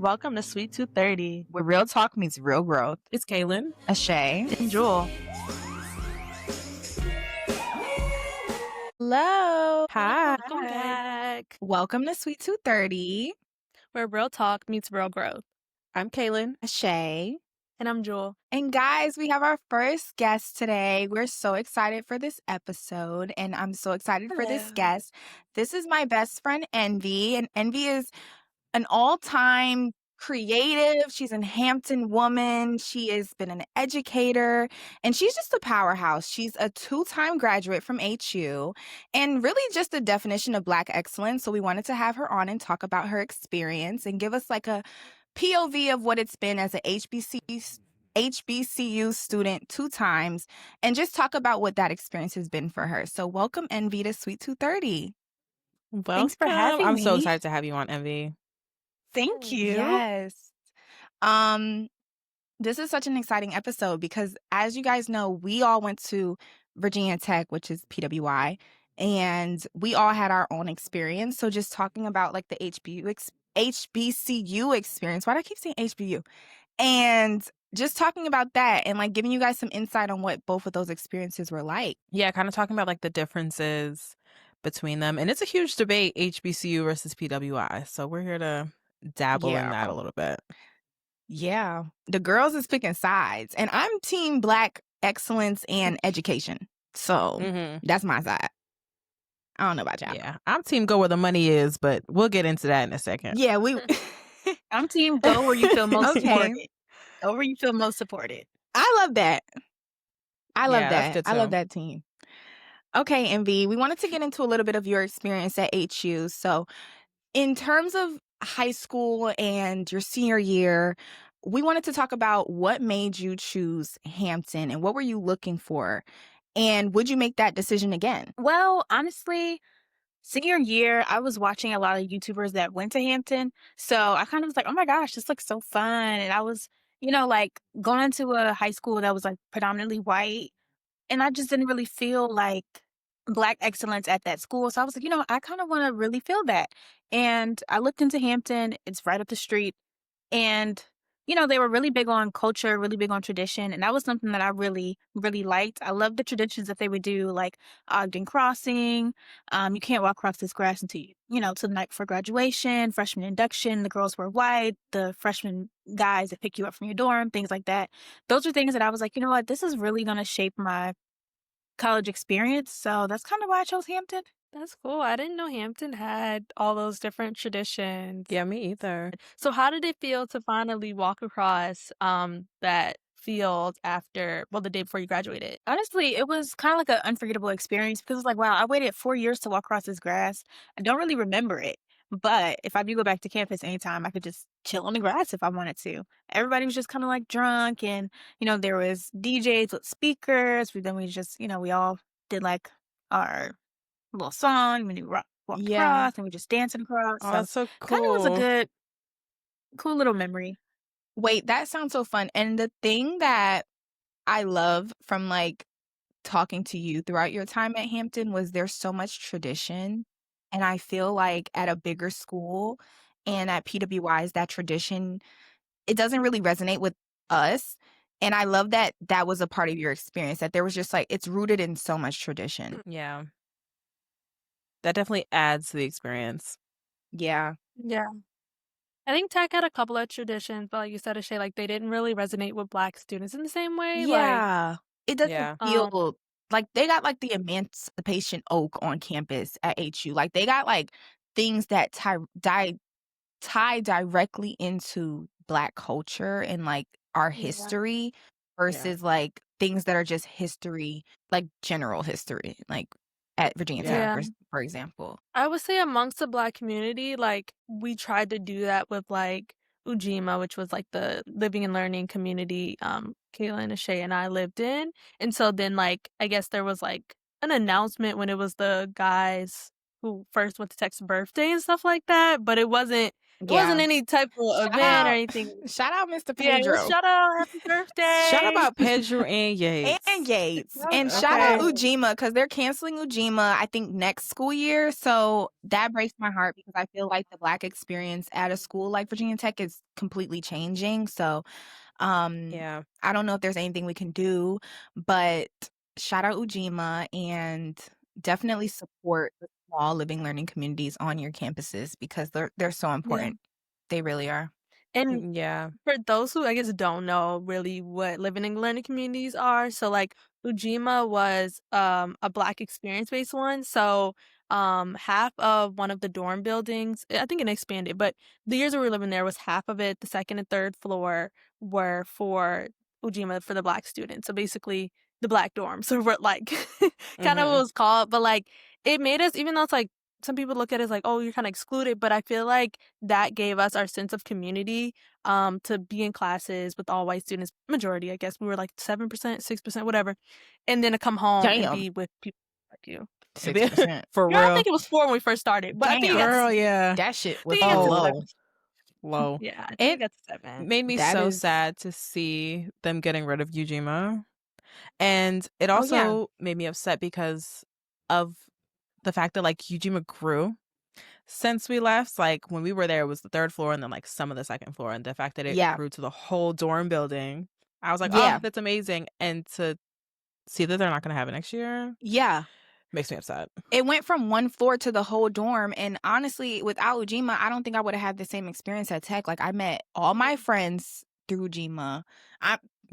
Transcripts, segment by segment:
Welcome to Sweet 230, where real talk meets real growth. It's Kaylin, Ashay, and Jewel. Hello. Hi. Welcome back. Welcome to Sweet 230. Where real talk meets real growth. I'm Kaylin. Ashay. And I'm Jewel. And guys, we have our first guest today. We're so excited for this episode, and I'm so excited for this guest. This is my best friend, Envee, and Envee is an all-time creative. She's a Hampton woman. She has been an educator, and she's just a powerhouse. She's a 2-time graduate from HU and really just a definition of Black excellence. So we wanted to have her on and talk about her experience and give us like a POV of what it's been as a HBCU student 2 times and just talk about what that experience has been for her. So welcome, Envee, to Sweet 230. Thanks for having I'm me. so excited to have you on, Envee. Thank you. Yes. This is such an exciting episode because, as you guys know, we all went to Virginia Tech, which is PWI, and we all had our own experience. So just talking about like the HBCU experience. Why do I keep saying HBU? And just talking about that and like giving you guys some insight on what both of those experiences were like. Yeah, kind of talking about like the differences between them. And it's a huge debate, HBCU versus PWI. So we're here to dabble in that a little bit. Yeah. The girls is picking sides. And I'm team Black excellence and education. So that's my side. I don't know about y'all. Yeah. I'm team go where the money is, but we'll get into that in a second. Yeah, I'm team go where you feel most supported. Go where you feel most supported. I love that. I love that. That's good I love too. that team. Okay, Envee, we wanted to get into a little bit of your experience at HU. So in terms of high school and your senior year, we wanted to talk about what made you choose Hampton and what were you looking for? And would you make that decision again? Well, honestly, senior year, I was watching a lot of YouTubers that went to Hampton. So I kind of was like, oh my gosh, this looks so fun. And I was, like going into a high school that was like predominantly white. And I just didn't really feel like Black excellence at that school. So I was like, I kind of want to really feel that. And I looked into Hampton. It's right up the street. And, they were really big on culture, really big on tradition. And that was something that I really, really liked. I loved the traditions that they would do, like Ogden Crossing. You can't walk across this grass until to the night before graduation, freshman induction. The girls wear white, the freshman guys that pick you up from your dorm, things like that. Those are things that I was like, you know what, this is really going to shape my college experience. So that's kind of why I chose Hampton. That's cool. I didn't know Hampton had all those different traditions. Yeah, me either. So how did it feel to finally walk across that field the day before you graduated? Honestly, it was kind of like an unforgettable experience because it's like, wow, I waited 4 years to walk across this grass. I don't really remember it. But if I do go back to campus anytime, I could just chill on the grass if I wanted to. Everybody was just kind of like drunk and, there was DJs with speakers. Then we just, we all did like our little song when we walked across and we just dancing across. Oh, that's so cool. Kind of was a good, cool little memory. Wait, that sounds so fun. And the thing that I love from like talking to you throughout your time at Hampton was there's so much tradition. And I feel like at a bigger school and at PWI's, that tradition, it doesn't really resonate with us. And I love that that was a part of your experience, that there was just like, it's rooted in so much tradition. Yeah. That definitely adds to the experience. Yeah. Yeah. I think Tech had a couple of traditions, but like you said, Ashay, like they didn't really resonate with Black students in the same way. Yeah. It doesn't feel like they got like the Emancipation Oak on campus at HU. Like they got like things that tie directly into Black culture and like our history versus like things that are just history, like general history, like at Virginia Tech, for example. I would say amongst the Black community, like we tried to do that with like Ujima, which was like the living and learning community Kaylin, Ashay, and I lived in. And so then like I guess there was like an announcement when it was the guys who first went to Tech's birthday and stuff like that, but it wasn't It wasn't Yeah. any type of Shout event or out anything. shout out Mr. Yeah, it was Pedro. shout out, happy Shout birthday. out Pedro and Yates. And Yates. And shout Okay. out Ujima because they're canceling Ujima, I think, next school year. So that breaks my heart because I feel like the Black experience at a school like Virginia Tech is completely changing. So Yeah. I don't know if there's anything we can do, but shout out Ujima and definitely support the small living learning communities on your campuses because they're so important. They really are. And Yeah. for those who I guess don't know really what living and learning communities are, so like Ujima was a Black experience based one. So half of one of the dorm buildings, I think it expanded, but the years we were living there was half of it, the second and third floor were for Ujima for the Black students. So basically the Black dorm. So we're like kind of what it was called, but like it made us, even though it's like some people look at it as like, oh, you're kind of excluded, but I feel like that gave us our sense of community to be in classes with all white students, majority, I guess. We were like 7%, 6%, whatever. And then to come home and be with people like you. 6%. For Girl, I real. think it was 4 when we first started, but I think it got Girl, yeah. That shit was think it got to low. 11. Low. Yeah, I think it got to 7. Made me That so is- sad to see them getting rid of Ujima. And it also made me upset because of the fact that like Ujima grew since we left. Like when we were there, it was the third floor and then like some of the second floor. And the fact that it grew to the whole dorm building, I was like, oh, that's amazing. And to see that they're not going to have it next year. Yeah. Makes me upset. It went from one floor to the whole dorm. And honestly, without Ujima, I don't think I would have had the same experience at Tech. Like I met all my friends through Ujima.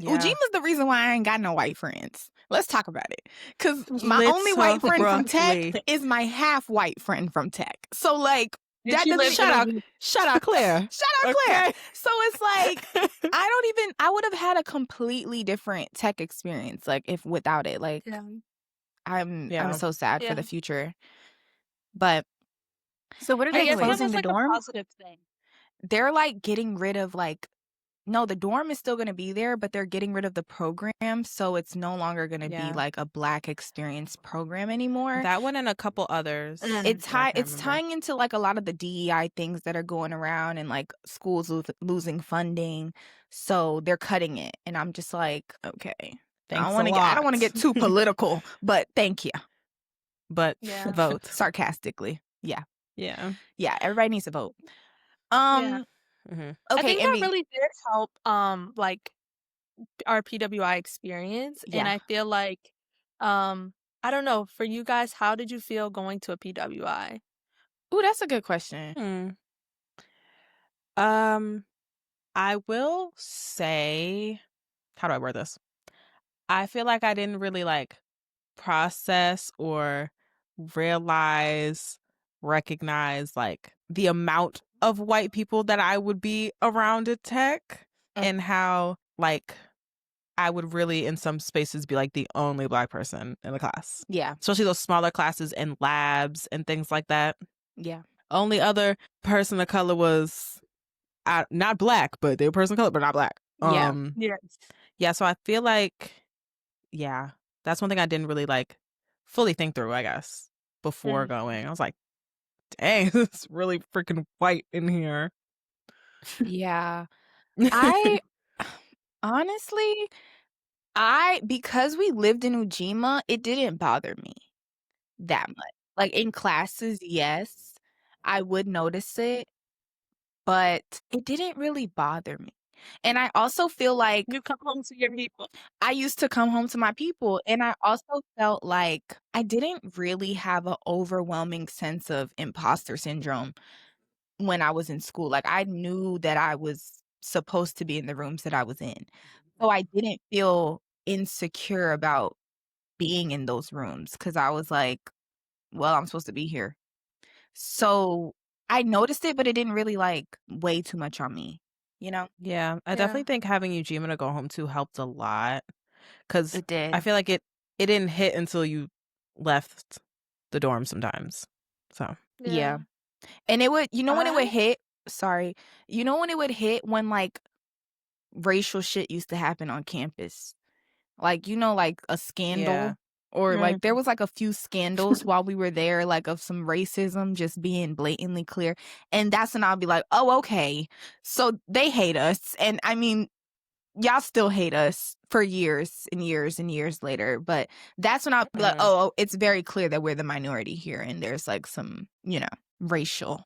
Ujima's the reason why I ain't got no white friends. Let's talk about it. Because my only white friend from Tech is my half white friend from Tech. So like that doesn't shout out Claire. Shout out Claire. So it's like I would have had a completely different Tech experience like if without it. Like I'm so sad for the future. But so what are they closing the dorm? A positive thing. They're like getting rid of like no, the dorm is still going to be there, but they're getting rid of the program, so it's no longer going to be like a Black experience program anymore. That one and a couple others. It's tying into like a lot of the DEI things that are going around and like schools losing funding, so they're cutting it. And I'm just like, okay, I don't want to get too political, but thank you. But vote sarcastically. Yeah. Everybody needs to vote. Okay, I think that really did help like our PWI experience. And I feel like I don't know, for you guys, how did you feel going to a PWI? Ooh, that's a good question. I will say, how do I word this? I feel like I didn't really like process or recognize like the amount of white people that I would be around at Tech and how like I would really in some spaces be like the only Black person in the class. Yeah. Especially those smaller classes and labs and things like that. Yeah. Only other person of color was not Black, but they were person of color, but not Black. Yeah, so I feel like, that's one thing I didn't really like fully think through, I guess, before going. I was like, dang, it's really freaking white in here. Yeah. Honestly, because we lived in Ujima, it didn't bother me that much. Like in classes, yes, I would notice it, but it didn't really bother me. And I also feel like you come home to your people. I used to come home to my people, and I also felt like I didn't really have an overwhelming sense of imposter syndrome when I was in school. Like I knew that I was supposed to be in the rooms that I was in. So I didn't feel insecure about being in those rooms because I was like, well, I'm supposed to be here. So I noticed it, but it didn't really like weigh too much on me, you know? Yeah, I definitely think having Ujima to go home to helped a lot because It did. I feel like it didn't hit until you left the dorm sometimes. So yeah. And it would, when it would hit, when it would hit when like racial shit used to happen on campus. Like, like a scandal or like there was like a few scandals while we were there, like of some racism just being blatantly clear. And that's when I'll be like, oh, okay. So they hate us. And I mean, y'all still hate us for years and years and years later. But that's when I'll be like, oh, it's very clear that we're the minority here. And there's like some, racial.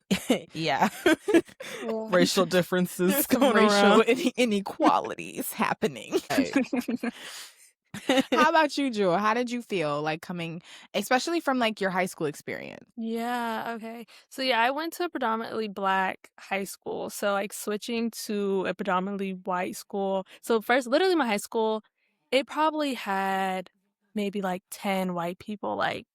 Yeah. Racial differences Some going racial around. inequalities happening. How about you, Jewel? How did you feel like coming, especially from like your high school experience? Yeah, okay. So yeah, I went to a predominantly Black high school. So like switching to a predominantly white school. So first, literally my high school, it probably had maybe like 10 white people, like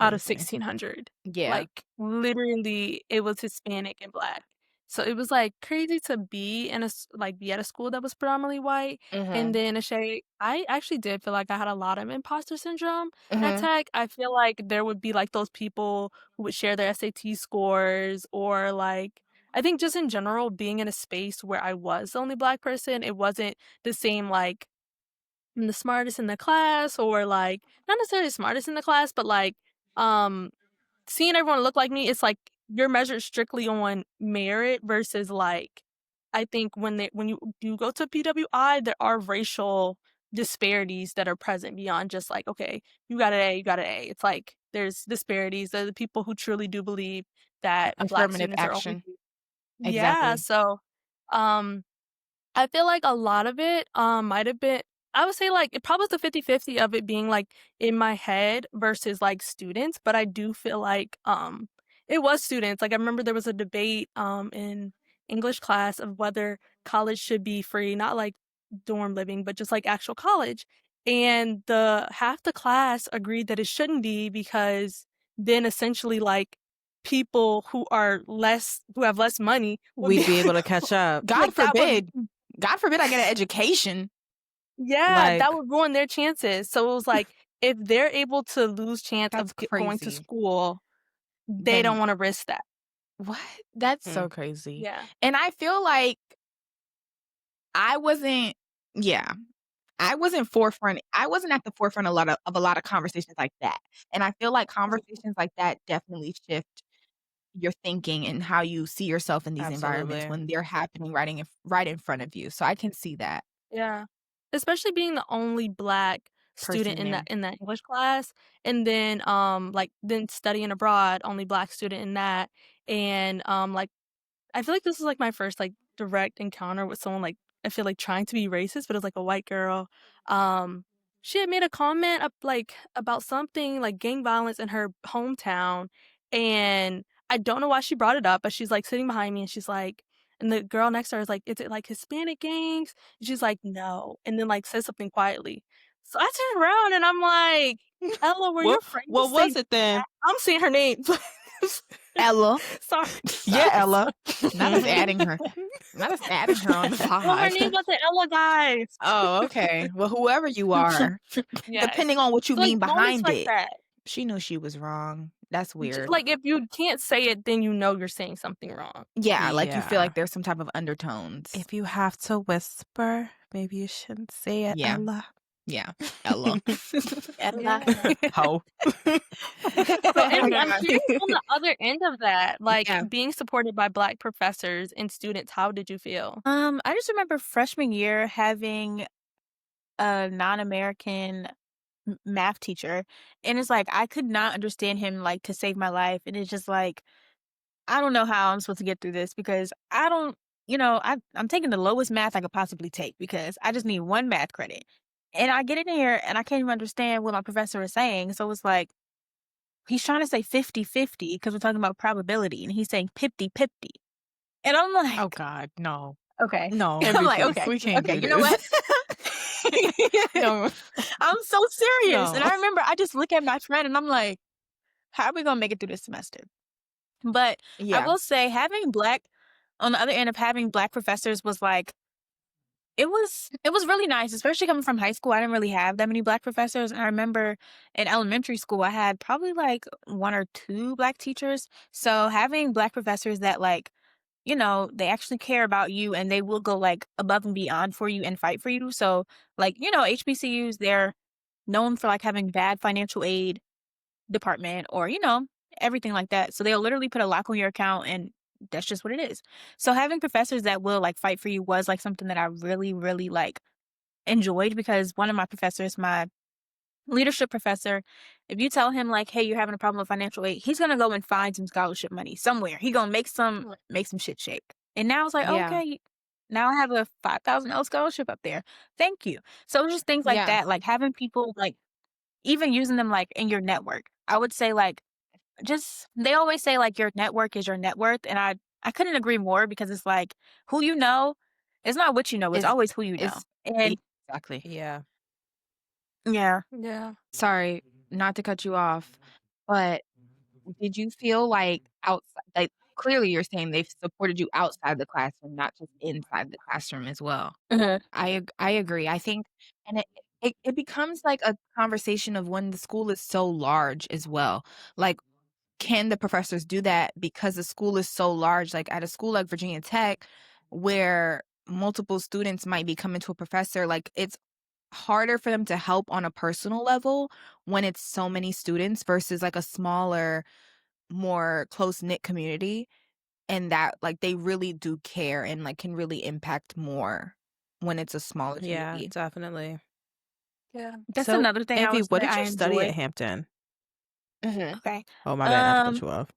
out of 1,600. Yeah. Like literally it was Hispanic and Black. So it was like crazy to be be at a school that was predominantly white. And then Ashay, I actually did feel like I had a lot of imposter syndrome at Tech. I feel like there would be like those people who would share their SAT scores, or like I think just in general being in a space where I was the only Black person, it wasn't the same like I'm the smartest in the class, or like not necessarily smartest in the class, but like seeing everyone look like me. It's like you're measured strictly on merit versus like I think when you go to PWI, there are racial disparities that are present beyond just like, okay, you got an A, you got an A. It's like there's disparities. There are the people who truly do believe that Black affirmative students action. are only yeah. So I feel like a lot of it might have been, I would say like it probably was the 50-50 of it being like in my head versus like students, but I do feel like it was students. Like I remember there was a debate in English class of whether college should be free, not like dorm living, but just like actual college. And half the class agreed that it shouldn't be, because then essentially like people who have less money we'd be able to catch up. God forbid I get an education. Yeah, that would ruin their chances. So it was like, if they're able to lose chance of going to school, they don't want to risk that. What? That's so crazy. Yeah. And I feel like I wasn't forefront. I wasn't at the forefront of a lot of conversations like that. And I feel like conversations like that definitely shift your thinking and how you see yourself in these environments when they're happening right in front of you. So I can see that. Yeah. Especially being the only Black student in that English class, and then then studying abroad, only Black student in that. And like I feel like this was like my first like direct encounter with someone like I feel like trying to be racist, but it was like a white girl. She had made a comment about something like gang violence in her hometown, and I don't know why she brought it up, but she's like sitting behind me and she's like, and the girl next to her is like, is it like Hispanic gangs? And she's like, no. And then like says something quietly. So I turn around and I'm like, Ella, were you afraid? What was it then? I'm saying her name. Ella. Sorry. Yeah, Ella. Not us adding her. Not us adding her on the pod. Well, her name wasn't Ella, guys. Oh, okay. Well, whoever you are, depending on what you mean behind it. Like she knew she was wrong. That's weird. Like if you can't say it, then you know you're saying something wrong. Yeah, like you feel like there's some type of undertones. If you have to whisper, maybe you shouldn't say it, Ella. Yeah, Ella. Ella. How? I'm curious on the other end of that, like being supported by Black professors and students, how did you feel? I just remember freshman year having a non-American math teacher, and it's like I could not understand him like to save my life, and it's just like I don't know how I'm supposed to get through this, because I don't, I'm taking the lowest math I could possibly take because I just need one math credit. And I get in here and I can't even understand what my professor is saying. So it's like, he's trying to say 50-50 because we're talking about probability, and he's saying 50-50. And I'm like, oh God, no. Okay. No. I'm like, okay. We can't do you know what? No. I'm so serious. No. And I remember I just look at my friend and I'm like, how are we going to make it through this semester? But I will say on the other end of having Black professors was like, it was really nice, especially coming from high school. I didn't really have that many Black professors. And I remember in elementary school, I had probably like 1 or 2 Black teachers. So having Black professors that like, they actually care about you and they will go like above and beyond for you and fight for you. So like, HBCUs, they're known for like having bad financial aid department or, everything like that. So they'll literally put a lock on your account and that's just what it is. So having professors that will like fight for you was like something that I really, really like enjoyed because one of my professors, my leadership professor, if you tell him like, hey, you're having a problem with financial aid, he's gonna go and find some scholarship money somewhere. He gonna make some shit shake. And now it's like, Yeah. okay, now I have a $5,000 scholarship up there. Thank you. So just things like Yeah. that, like having people like even using them like in your network. I would say like just they always say like your network is your net worth. And I couldn't agree more because it's like who you know, it's not what you know, it's Is always who you know. is And exactly. Yeah. yeah. Yeah. Sorry, not to cut you off, but did you feel like outside, like, clearly you're saying they've supported you outside the classroom, not just inside the classroom as well. Mhm. I agree. I think and it becomes like a conversation of when the school is so large as well. Like, can the professors do that because the school is so large? Like, at a school like Virginia Tech, where multiple students might be coming to a professor, like, it's harder for them to help on a personal level when it's so many students versus, like, a smaller, more close-knit community, and that, like, they really do care and, like, can really impact more when it's a smaller Yeah, community. definitely. Yeah. That's So, another thing I Envy, would what say did I you study at enjoyed. Hampton? Mhm. Okay. Oh, my bad, not to cut Um, you off.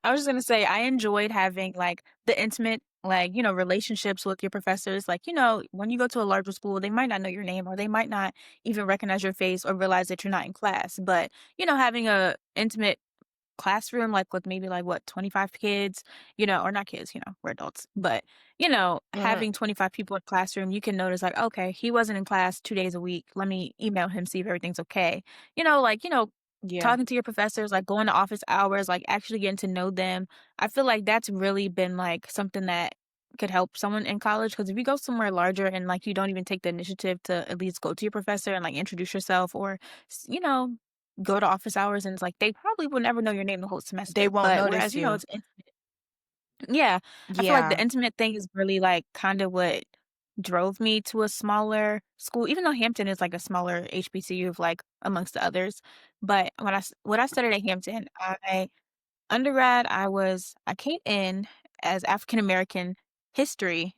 I was just gonna say I enjoyed having like the intimate, like, relationships with your professors. Like, when you go to a larger school, they might not know your name or they might not even recognize your face or realize that you're not in class. But, having a intimate classroom, like with maybe like what, 25 kids, or not kids, we're adults, but Mhm. having 25 people in classroom, you can notice like, okay, he wasn't in class 2 days a week. Let me email him, see if everything's okay. Like, Yeah. talking to your professors, like going to office hours, like actually getting to know them. I feel like that's really been like something that could help someone in college because if you go somewhere larger and like you don't even take the initiative to at least go to your professor and like introduce yourself or go to office hours and it's like they probably will never know your name the whole They semester. won't But notice whereas, you. it's yeah, I feel like the Yeah. intimate thing is really like kind of what drove me to a smaller school, even though Hampton is like a smaller HBCU of like amongst the others. But when I studied at Hampton, undergrad, I came in as African American history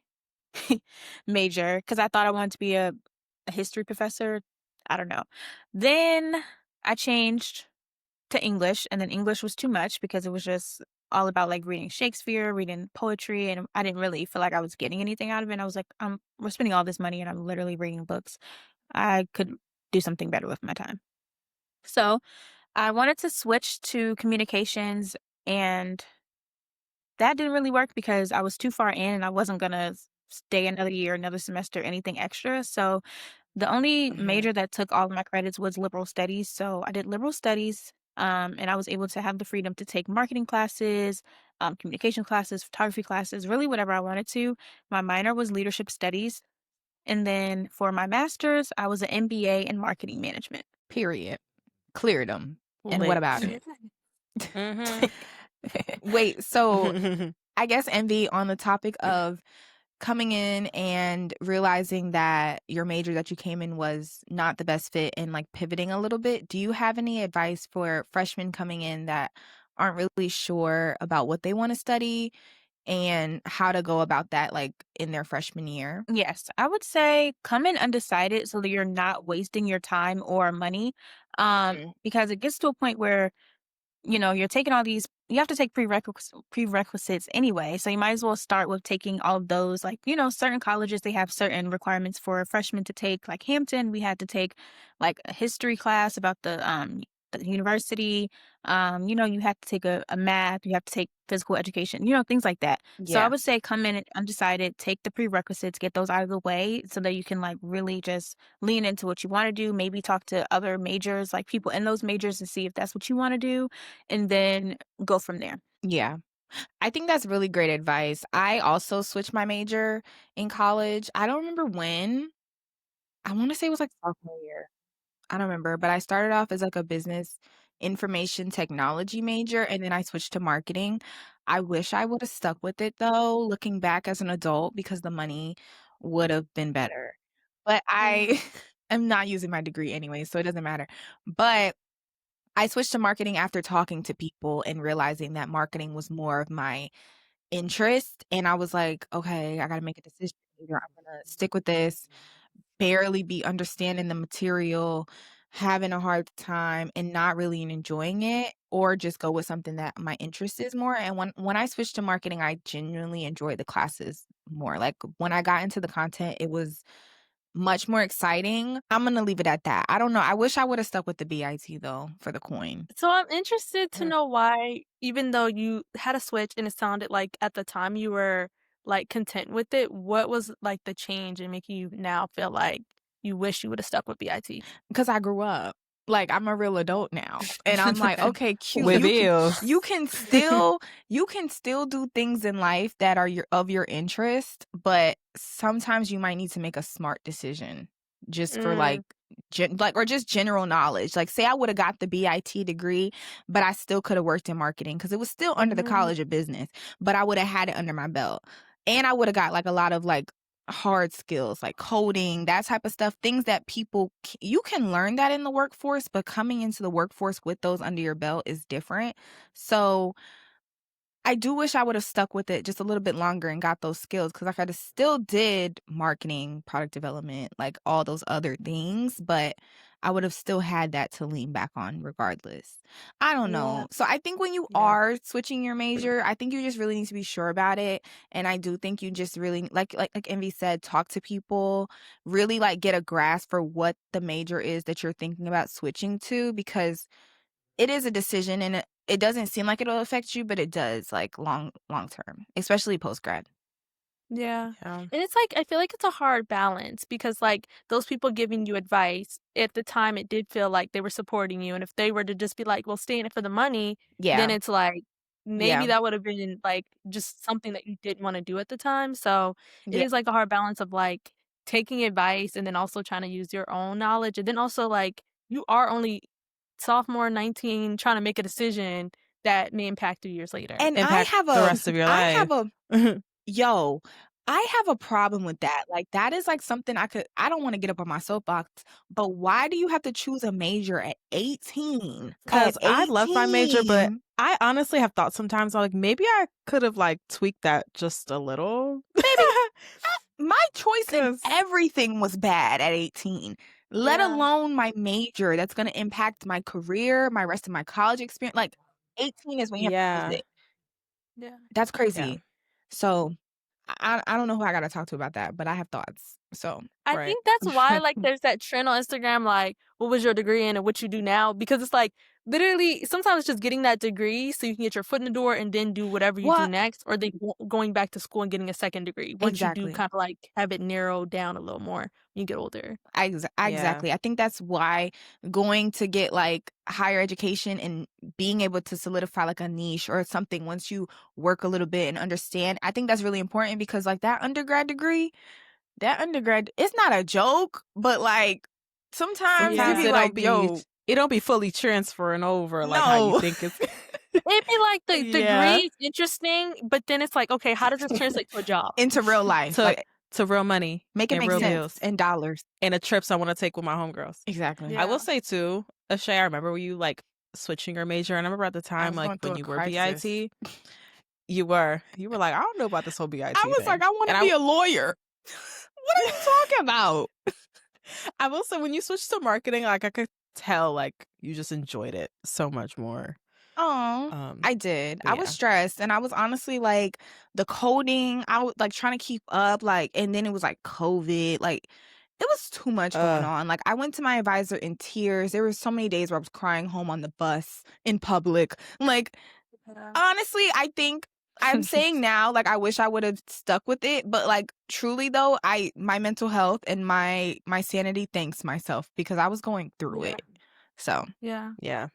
major because I thought I wanted to be a history professor. I don't know. Then I changed to English, and then English was too much because it was just all about like reading Shakespeare, reading poetry, and I didn't really feel like I was getting anything out of it. And I was like, we're spending all this money, and I'm literally reading books. I could do something better with my time. So I wanted to switch to communications, and that didn't really work because I was too far in, and I wasn't gonna stay another year, another semester, anything extra. So the only Mhm. major that took all of my credits was liberal studies. So I did liberal studies, and I was able to have the freedom to take marketing classes, communication classes, photography classes, really whatever I wanted to. My minor was leadership studies. And then for my master's, I was an MBA in marketing management. Period. Cleared them. And what Lit. about it? Mhm. Wait, so I guess Envy, on the topic of coming in and realizing that your major that you came in was not the best fit and like pivoting a little bit, do you have any advice for freshmen coming in that aren't really sure about what they want to study and how to go about that like in their freshman year? Yes, I would say come in undecided so that you're not wasting your time or money. Mhm. Because it gets to a point where you're taking all these you have to take prerequisites anyway. So you might as well start with taking all of those. Like, certain colleges, they have certain requirements for freshmen to take. Like Hampton, we had to take like a history class about the university. You have to take a math, you have to take physical education, things like that. So I Yeah. would say come in undecided, take the prerequisites, get those out of the way so that you can like really just lean into what you want to do. Maybe talk to other majors, like people in those majors, to see if that's what you want to do and then go from there. Yeah. I think that's really great advice. I also switched my major in college. I don't remember when. I want to say it was like sophomore year. I don't remember, but I started off as like a business information technology major and then I switched to marketing. I wish I would have stuck with it though, looking back as an adult because the money would have been better. But Mm. I'm not using my degree anyway, so it doesn't matter. But I switched to marketing after talking to people and realizing that marketing was more of my interest. And I was like, okay, I got to make a decision. Either I'm going to stick with this, barely be understanding the material, having a hard time and not really enjoying it, or just go with something that my interest is more. And when I switched to marketing, I genuinely enjoyed the classes more. Like when I got into the content, it was much more exciting. I'm going to leave it at that. I don't know. I wish I would have stuck with the BIT though for the coin. So I'm interested to know why, even though you had a switch and it sounded like at the time you were like content with it, what was like the change in making you now feel like you wish you would have stuck with BIT? Because I grew up. Like I'm a real adult now, and I'm like, okay, cute. With You can still do things in life that are of your interest, but sometimes you might need to make a smart decision just for like or just general knowledge. Like say I would have got the BIT degree, but I still could have worked in marketing because it was still under the College of Business, but I would have had it under my belt, and I would have got like a lot of like hard skills like coding, that type of stuff, things that you can learn that in the workforce, but coming into the workforce with those under your belt is different. So I do wish I would have stuck with it just a little bit longer and got those skills, because I could have still did marketing, product development, like all those other things, but I would have still had that to lean back on regardless. I don't know. So I think when you are switching your major, I think you just really need to be sure about it. And I do think you just really, like Envee said, talk to people, really like get a grasp for what the major is that you're thinking about switching to, because it is a decision, and it doesn't seem like it'll affect you, but it does, like long term, especially post grad. Yeah. And it's like, I feel like it's a hard balance because like those people giving you advice at the time, it did feel like they were supporting you. And if they were to just be like, well, stay in it for the money, then it's like, maybe that would have been like just something that you didn't want to do at the time. So it is like a hard balance of like taking advice and then also trying to use your own knowledge. And then also like you are only sophomore, 19, trying to make a decision that may impact 2 years later. And impact the rest of your life. I have a problem with that. Like that is like something I don't want to get up on my soapbox, but why do you have to choose a major at 18? Because I love my major, but I honestly have thought sometimes like maybe I could have like tweaked that just a little. Baby, my choice in everything was bad at 18. Let alone my major that's going to impact my career, my rest of my college experience. Like 18 is when you have to choose it. Yeah. That's crazy. So I don't know who I got to talk to about that, but I have thoughts. So I think that's why like there's that trend on Instagram, like what was your degree in and what you do now? Because it's like literally sometimes it's just getting that degree so you can get your foot in the door and then do whatever you do next, or then going back to school and getting a second degree once you do kind of like have it narrowed down a little more when you get older. Exactly. I think that's why going to get like higher education and being able to solidify like a niche or something once you work a little bit and understand, I think that's really important, because like that undergrad degree, it's not a joke, but like sometimes you be like, it don't be fully transferring over like how you think it's. It'd be like the degree is interesting, but then it's like, okay, how does this translate to a job? Into real life. To real money. Make it make real sense. Bills. And dollars. And the trips I want to take with my homegirls. Exactly. I will say too, Ashay, I remember you like switching your major, and I remember at the time like when you were BIT, you were like, I don't know about this whole BIT I was thing. like, I want to be a lawyer. What are you talking about? I will say when you switched to marketing, like I could tell like you just enjoyed it so much more. Oh, I did. I was stressed, and I was honestly like the coding, I was like trying to keep up, like, and then it was like COVID, like it was too much going on. Like I went to my advisor in tears. There were so many days where I was crying home on the bus in public. Like honestly, I think I'm saying now, like I wish I would have stuck with it, but like truly though, my mental health and my sanity thanks myself, because I was going through it. So yeah.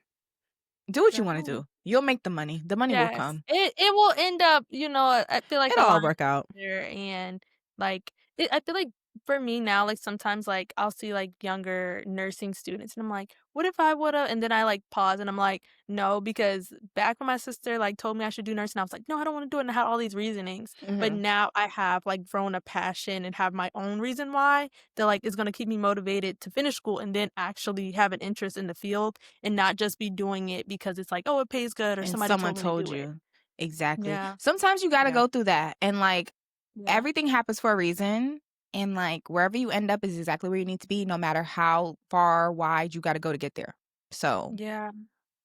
Do what you want to do. You'll make the money. The money will come. It will end up, I feel like it'll all work out. And like I feel like for me now, like, sometimes, like, I'll see, like, younger nursing students, and I'm like, "What if I woulda?" And then I, like, pause, and I'm like, "No," because back when my sister, like, told me I should do nursing, I was like, "No, I don't wanna do it," and I had all these reasonings. But Mhm. now I have, like, grown a passion and have my own reason why that, like, is gonna keep me motivated to finish school and then actually have an interest in the field and not just be doing it because it's like, "Oh, it pays good," or And somebody someone told me to told do it. you. Exactly. Yeah. Sometimes you gotta Yeah. go through that, and, like, Yeah. everything happens for a reason, and, like, wherever you end up is exactly where you need to be, no matter how far, wide you gotta go to get there. So, Yeah.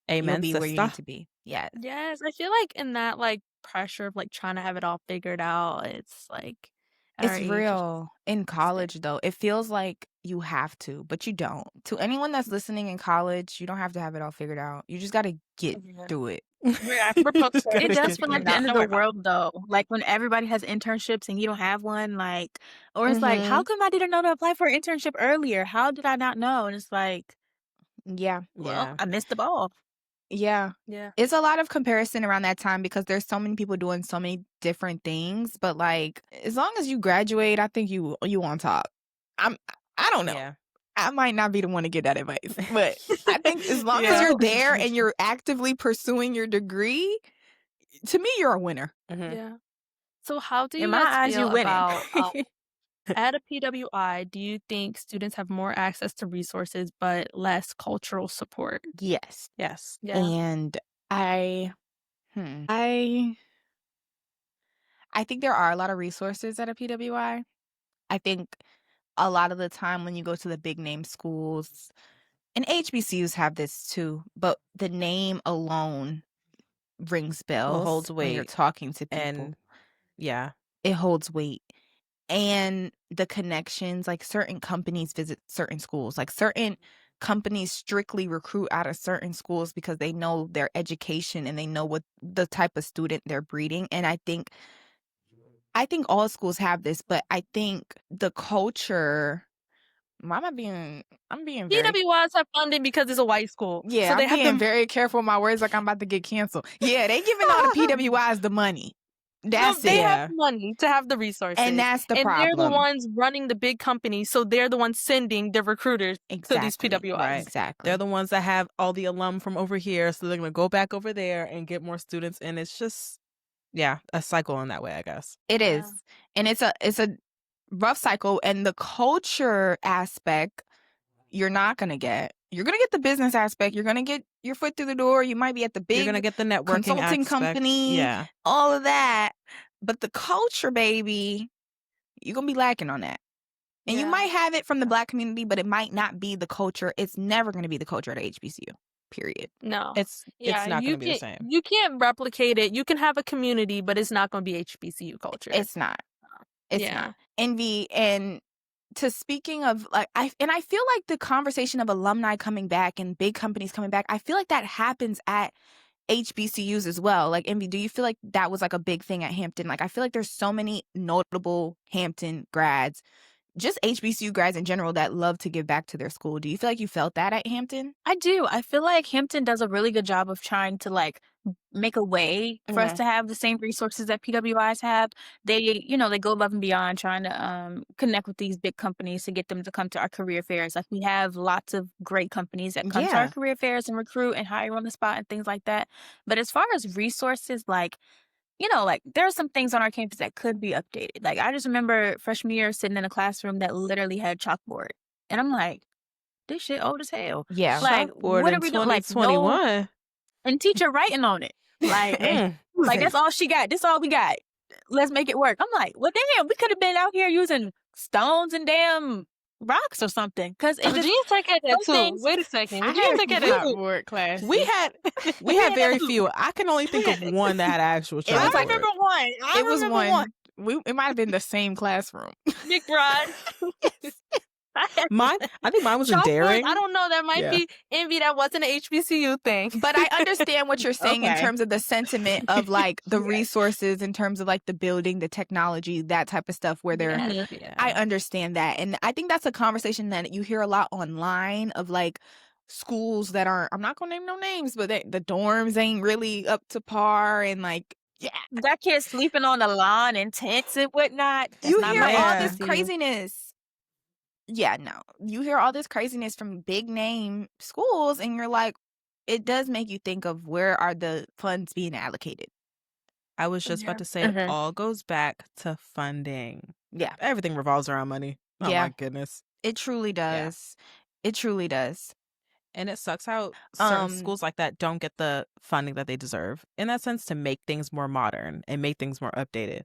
you'll Amen, be where you need sister. to be. Yes. Yes, I feel like in that, like, pressure of, like, trying to have it all figured out, it's like, at our It's age, it's just real. In constant. college, though, it feels like you have to, but you don't. To anyone that's listening in college, you don't have to have it all figured out. You just gotta get Yeah. through it. We're supposed to. It Gotta does get feel through like the it. end of Don't the worry about it. world, though. Like, when everybody has internships and you don't have one, like, or it's like, how Mhm. come I didn't know to apply for an internship earlier? How did I not know? And it's like, Yeah. well, Yeah. I missed the ball. Yeah. Yeah. It's a lot of comparison around that time because there's so many people doing so many different things, but, like, as long as you graduate, I think you on top. I don't know. Yeah. I might not be the one to get that advice, but I think as long as Yeah. you're there and you're actively pursuing your degree, to me, you're a winner. Mhm. Yeah. So how do In you my guys eyes, you feel winning. about, at a PWI, do you think students have more access to resources but less cultural support? Yes. Yes. Yeah. And I I think there are a lot of resources at a PWI. I think a lot of the time when you go to the big name schools, and HBCUs have this too, but the name alone rings Well, holds bells when you're weight. talking to people. And yeah. It holds weight. And the connections, like certain companies visit certain schools, like certain companies strictly recruit out of certain schools because they know their education and they know what the type of student they're breeding. And I think all schools have this, but I think the culture, I'm being very, PWIs have funding because it's a white school. yeah, So they I'm have being the very careful with my words like I'm about to get canceled. Yeah, they giving all the PWIs the money. no, That's they it. have Yeah. the money to have the resources. And that's the And they're the problem. ones running the big companies, so they're the ones sending the recruiters to these Exactly. PWIs. Right. Exactly. They're the ones that have all the alum from over here, so they're gonna go back over there and get more students, and it's just, yeah, a cycle in that way, I guess. It Yeah. is. And it's a rough cycle, and the culture aspect you're not going to get. You're going to get the business aspect. You're going to get your foot through the door. You might be at the You're gonna big get the networking consulting aspect. company, Yeah. all of that. But the culture, baby, you're going to be lacking on that. And you Yeah. might have it from the Black community, but it might not be the culture. It's never going to be the culture at HBCU, period. No. It's Yeah, not you gonna be the can't same. you can't replicate it. You can have a community, but it's not gonna be HBCU culture. It's not. It's Yeah. not. Envy, and to speaking of, like, I feel like the conversation of alumni coming back and big companies coming back, I feel like that happens at HBCUs as well. Like, Envy, do you feel like that was like a big thing at Hampton? Like, I feel like there's so many notable Hampton grads, just HBCU grads in general, that love to give back to their school. Do you feel like you felt that at Hampton? I do. I feel like Hampton does a really good job of trying to, like, make a way for us to have the same resources that PWIs have. They, they go above and beyond trying to connect with these big companies to get them to come to our career fairs. Like, we have lots of great companies that come to our Yeah. career fairs and recruit and hire on the spot and things like that. But as far as resources, like, like, there are some things on our campus that could be updated. Like, I just remember freshman year sitting in a classroom that literally had chalkboard. And I'm like, this shit old as hell. Yeah. Like, Chalkboard what in are we doing? Like, no, 2021. and teacher writing on it. Like, like, that's all she got. This all we got. Let's make it work. I'm like, well, damn, we could have been out here using stones and damn rocks or something. Because Virginia Tech had that too. things- Wait a second. I Virginia had Tech had that too. chalkboard class. We had very few. I can only think of one that had actual It was chalkboard. like- remember one. It was one. It might have been the same classroom. Nick Rod. I think mine was in Chalkboard, Daring. I don't know. That might Yeah. be Envy. That wasn't an HBCU thing. But I understand what you're saying in Okay. terms of the sentiment of, like, the resources, in terms of, like, the building, the technology, that type of stuff where they're Yeah. I understand that. And I think that's a conversation that you hear a lot online of, like, schools that aren't, I'm not going to name no names, but the dorms ain't really up to par. And, like, yeah, That kid sleeping on the lawn in tents and whatnot. That's you not hear my all Yeah. this HBCU. craziness. yeah, no. You hear all this craziness from big name schools, and you're like, it does make you think of where are the funds being allocated. I was just about to say it all goes back to funding. Yeah. Everything revolves around money. Oh my goodness. It truly does. Yeah. It truly does. And it sucks how certain schools like that don't get the funding that they deserve, in that sense, to make things more modern and make things more updated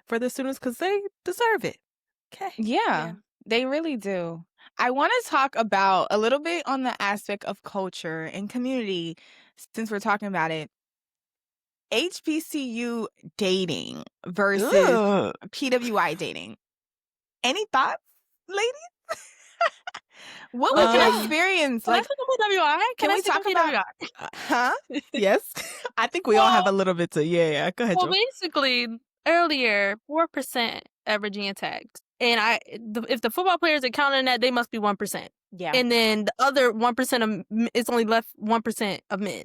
for the students, because they deserve it. Okay. Yeah, they really do. I want to talk about a little bit on the aspect of culture and community, since we're talking about it. HBCU dating versus PWI dating. Any thoughts, ladies? What was your experience? Can I talk about PWI? Can we talk about PWI? Huh? Yes. I think we all have a little bit to. Yeah. Go ahead, Well, Joe. basically, earlier 4% averaging attacks, and if the football players are counting that, they must be 1%. Yeah. And then the other 1% of it's only left 1% of men.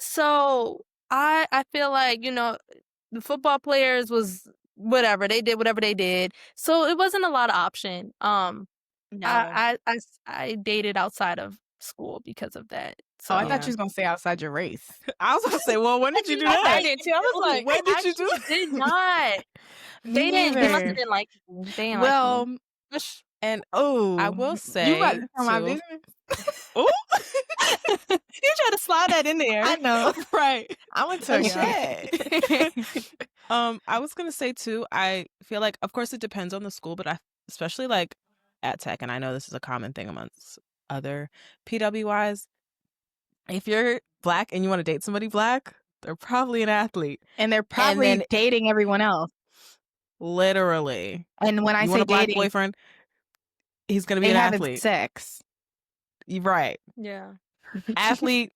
So I feel like, the football players was whatever, they did whatever they did. So it wasn't a lot of option. No. I dated outside of school because of that. So I thought you was gonna say outside your race. I was gonna say, well, when did you do that? I did too. I was like, when did you do that? did not. They didn't. They must have been like, they didn't like me. And I will say, you about to tell my business? Oh, you try to slide that in there. I know, right? I'm gonna tell you. I was gonna say too. I feel like, of course, it depends on the school, but especially like at Tech, and I know this is a common thing amongst other PWIs. If you're Black and you want to date somebody Black, they're probably an athlete, and they're probably dating everyone else. Literally. And when I say a Black dating, boyfriend, he's gonna be an athlete. Sex. You're right. Yeah. Athlete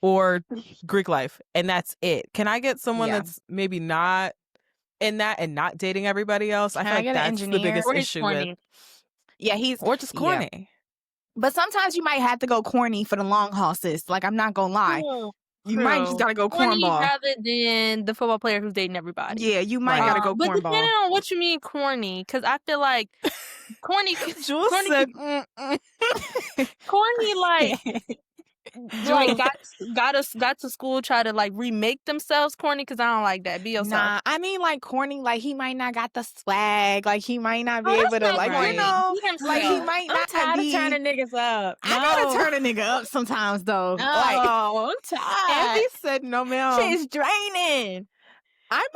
or Greek life, and that's it. Can I get someone that's maybe not in that and not dating everybody else? I feel like that's the biggest issue with. Yeah, or just corny. Yeah. But sometimes you might have to go corny for the long haul, sis. Like, I'm not gonna lie. You might just gotta go cornball. Rather than the football player who's dating everybody. Yeah, you might gotta go but cornball. But depending on what you mean corny, because I feel like corny... Jules said... corny, like got to school, try to like remake themselves corny, because I don't like that. Be yourself. Nah, I mean like corny, like he might not got the swag, like he might not be able to, like, right. like he might not be turning niggas up. I gotta turn a nigga up sometimes though. I'm tired. Envee said, no, ma'am. Shit's draining.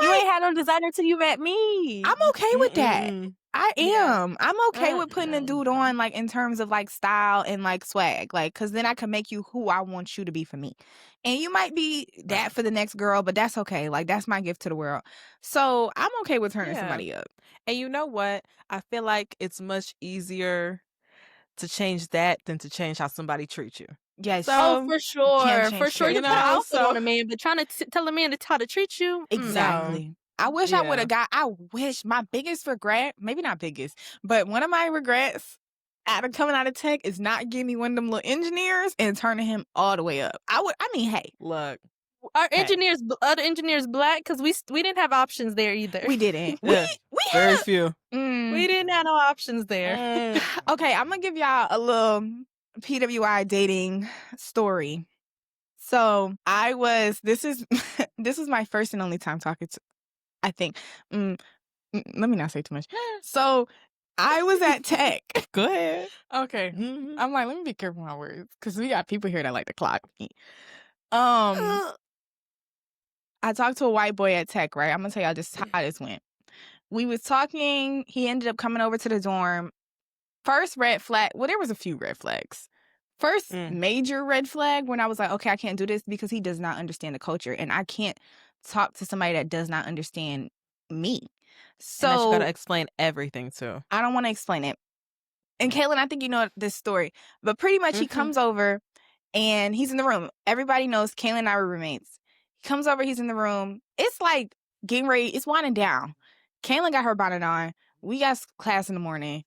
You ain't had no designer till you met me. I'm okay with that. I am. Yeah. I'm okay with putting a dude on, like, in terms of like style and like swag, like, because then I can make you who I want you to be for me. And you might be that for the next girl, but that's okay. Like, that's my gift to the world. So I'm okay with turning somebody up. And you know what? I feel like it's much easier to change that than to change how somebody treats you. Yes. So, for sure. You know, also on a man, but trying to tell a man how to treat you. Exactly. No. I wish I would have I wish my biggest regret, maybe not biggest, but one of my regrets coming out of Tech is not giving me one of them little engineers and turning him all the way up. Hey. Look. Are other engineers Black? Because we didn't have options there either. We didn't. we very few. We didn't have no options there. Okay, I'm going to give y'all a little PWI dating story. So this is my first and only time talking to, I think. Let me not say too much. So I was at Tech. Go ahead. Okay. I'm like, let me be careful with my words, because we got people here that like to clock me. I talked to a white boy at Tech, right? I'm going to tell y'all just how this went. We was talking. He ended up coming over to the dorm. First red flag. Well, there was a few red flags. First major red flag when I was like, okay, I can't do this, because he does not understand the culture. And I can't talk to somebody that does not understand me. So and you got to explain everything too. I don't want to explain it. And Kaylin, I think you know this story. But pretty much he comes over and he's in the room. Everybody knows Kaylin and I were roommates. He comes over, he's in the room. It's like getting ready. It's winding down. Kaylin got her bonnet on. We got class in the morning.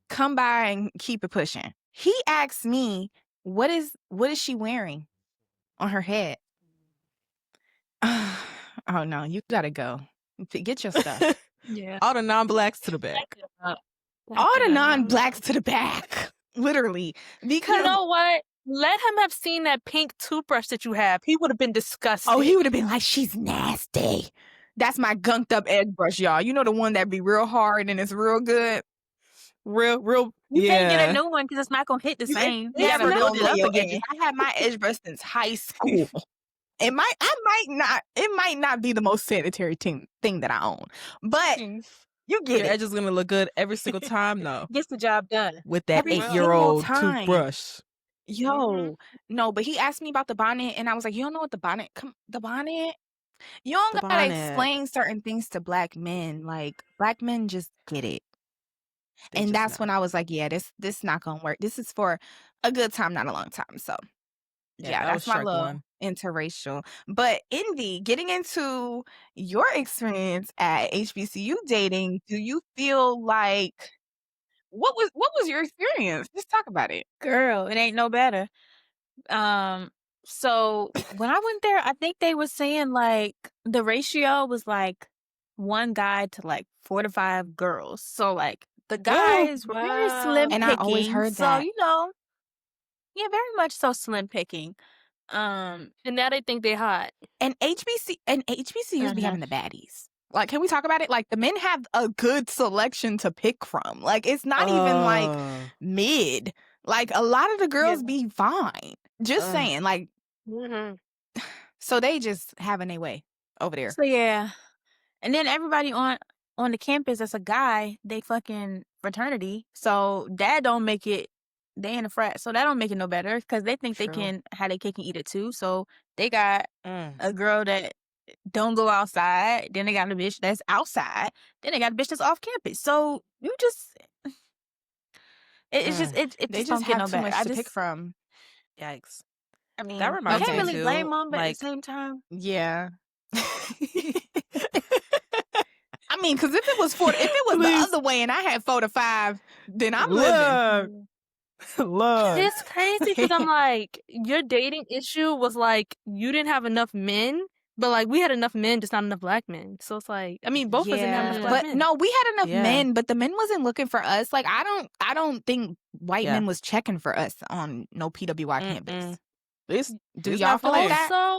Come by and keep it pushing. He asks me, what is she wearing on her head? Oh, no, you got to go. Get your stuff. Yeah. All the non-Blacks to the back. all the non-blacks to the back, literally. Because you know what? Let him have seen that pink toothbrush that you have. He would have been disgusted. Oh, he would have been like, she's nasty. That's my gunked up edge brush, y'all. You know the one that be real hard and it's real good? Real. You can't get a new one because it's not going to hit the same. You gotta build it up again. I had my edge brush since high school. It might not be the most sanitary thing that I own, but you get Your it. edge is gonna look good every single time. No, Gets the job done with that Every 8-year-old single time. toothbrush. Yo, no, but he asked me about the bonnet, and I was like, you don't know what the bonnet? The bonnet? You don't The gotta bonnet. explain certain things to black men. Like, black men just get it. They And just that's know. when I was like, yeah, this not gonna work. This is for a good time, not a long time. So yeah, that that's was my strike little one. interracial. But Envee, getting into your experience at HBCU dating, do you feel like what was your experience? Just talk about it. Girl, it ain't no better. So when I went there, I think they were saying like the ratio was like 1 guy to like 4 to 5 girls. So like the guys were very slim And picking. I always heard that. So, you know, yeah, very much so slim picking. And now they think they hot. And HBCUs be having the baddies. Like, can we talk about it? Like, the men have a good selection to pick from. Like, it's not even like mid. Like, a lot of the girls be fine. Just saying. Like, so they just having their way over there. So yeah. And then everybody on the campus that's a guy, they fucking fraternity. So that don't make it, they in a frat. So that don't make it no better because they think they can have their cake and eat it too. So they got a girl that don't go outside. Then they got a bitch that's outside. Then they got a bitch that's off campus. So you just, it They just just don't get have no too better. much to pick from. Yikes. I mean, That you reminds can't me really too, blame them, but like- at the same time, Yeah. I mean, because if it was the other way and I had 4 to 5, then I'm living. Look. It's crazy because I'm like, your dating issue was like you didn't have enough men, but like we had enough men, just not enough black men. So it's like, I mean, both of us didn't have enough black but men. no, we had enough Yeah. men, but the men wasn't looking for us. Like, I don't think white men was checking for us on no PWI campus. Do y'all feel like that?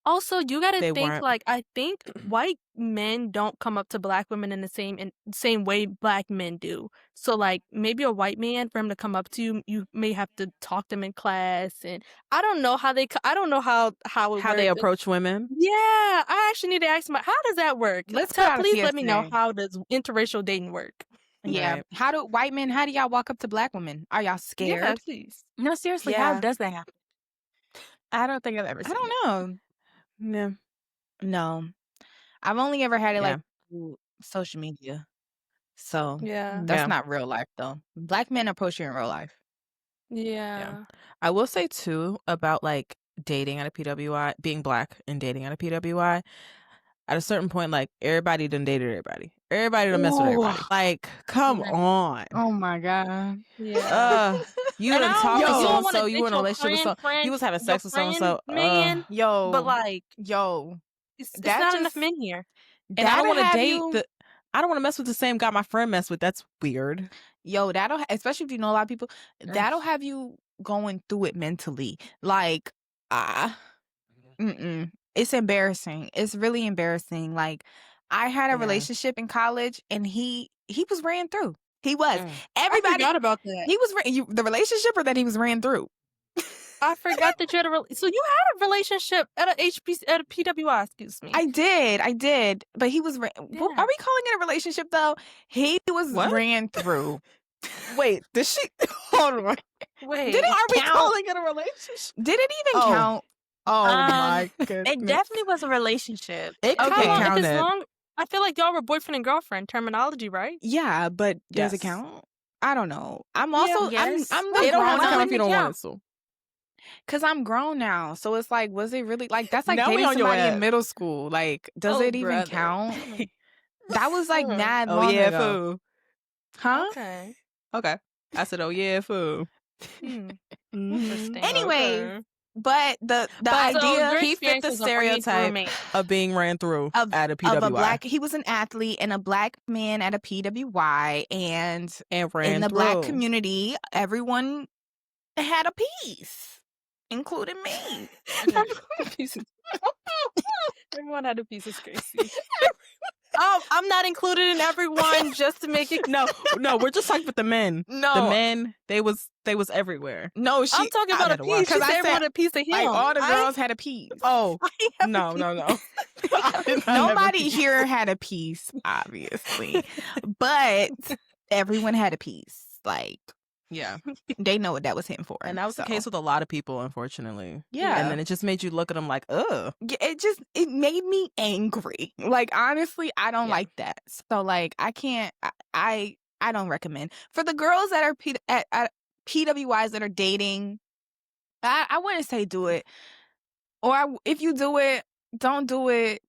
Also, you gotta They think weren't. like I think white men don't come up to black women in the same way black men do. So like maybe a white man, for him to come up to you, you may have to talk to them in class, and I don't know how they they approach women. Yeah, I actually need to ask my, how does that work? Please let me know, PSA. how does interracial dating work? Yeah. Right. How do y'all walk up to black women? Are y'all scared? Yeah, please. no, seriously, Yeah. how does that happen? I don't think I've ever I seen don't it. know. Yeah. No. I've only ever had it Yeah. like through social media. So Yeah. that's Yeah. not real life though. Black men approach you in real life. Yeah. I will say too about like dating at a PWI, being black and dating at a PWI. At a certain point, like everybody done dated everybody. Everybody done messed with everybody. Like, come on. Oh my God. Yeah. You And done I don't- talked to you don't so and wanna so. You date in a your relationship with so. friend, You was having your sex with so and so. friend, man. Yo. But like, Yo. it's That not just- enough men here. And I don't That'll want to have date you- I don't want to mess with the same guy my friend messed with. That's weird. Yo, especially if you know a lot of people, that'll have you going through it mentally. Like, it's embarrassing. It's really embarrassing. Like, I had a Yeah. relationship in college, and he was ran through. He was. Mm. Everybody. I forgot about that. He was the relationship, or that he was ran through. I forgot that you had so you had a relationship at a PWI, excuse me. I did, but he was. Are we calling it a relationship though? He was What? ran through. Wait, did she? Hold on. Wait, Are we calling it a relationship? Did it even Oh. count? Oh my goodness. It definitely was a relationship. It how could long? If count it's it. long, I feel like y'all were boyfriend and girlfriend terminology, right? Yeah, but does it Yes. count? I don't know. I'm also yes. I'm It don't have to grown count now if you don't want it to. because I'm grown now. So it's like, was it really like that's like Now we dating on your somebody ass. in middle school? Like, does Oh, it even brother. count? That was like mad Oh long yeah, ago. fool. Huh? Okay. Okay. I said, oh yeah, fool. Hmm. Mhm. Interesting. Anyways, Okay. But the idea, he fit the stereotype of being ran through at a PWI. He was an athlete and a black man at a PWI, and ran in the through. black community, everyone had a piece, including me. Everyone had a piece of Gracie. I'm not included in everyone just to make it. No, we're just talking about the men. No, the men, they was everywhere. No, I'm talking about a piece because everyone had a piece of him. Like, all the girls had a piece. Oh, no. Nobody here had a piece, obviously, but everyone had a piece. Like, yeah, they know what that was him for, and that was the case with a lot of people, unfortunately. Yeah, and then it just made you look at them like, ugh. It made me angry. Like, honestly, I don't like that. So, like, I can't. I don't recommend for the girls that are at PWIs that are dating. I wouldn't say do it, or if you do it, don't do it.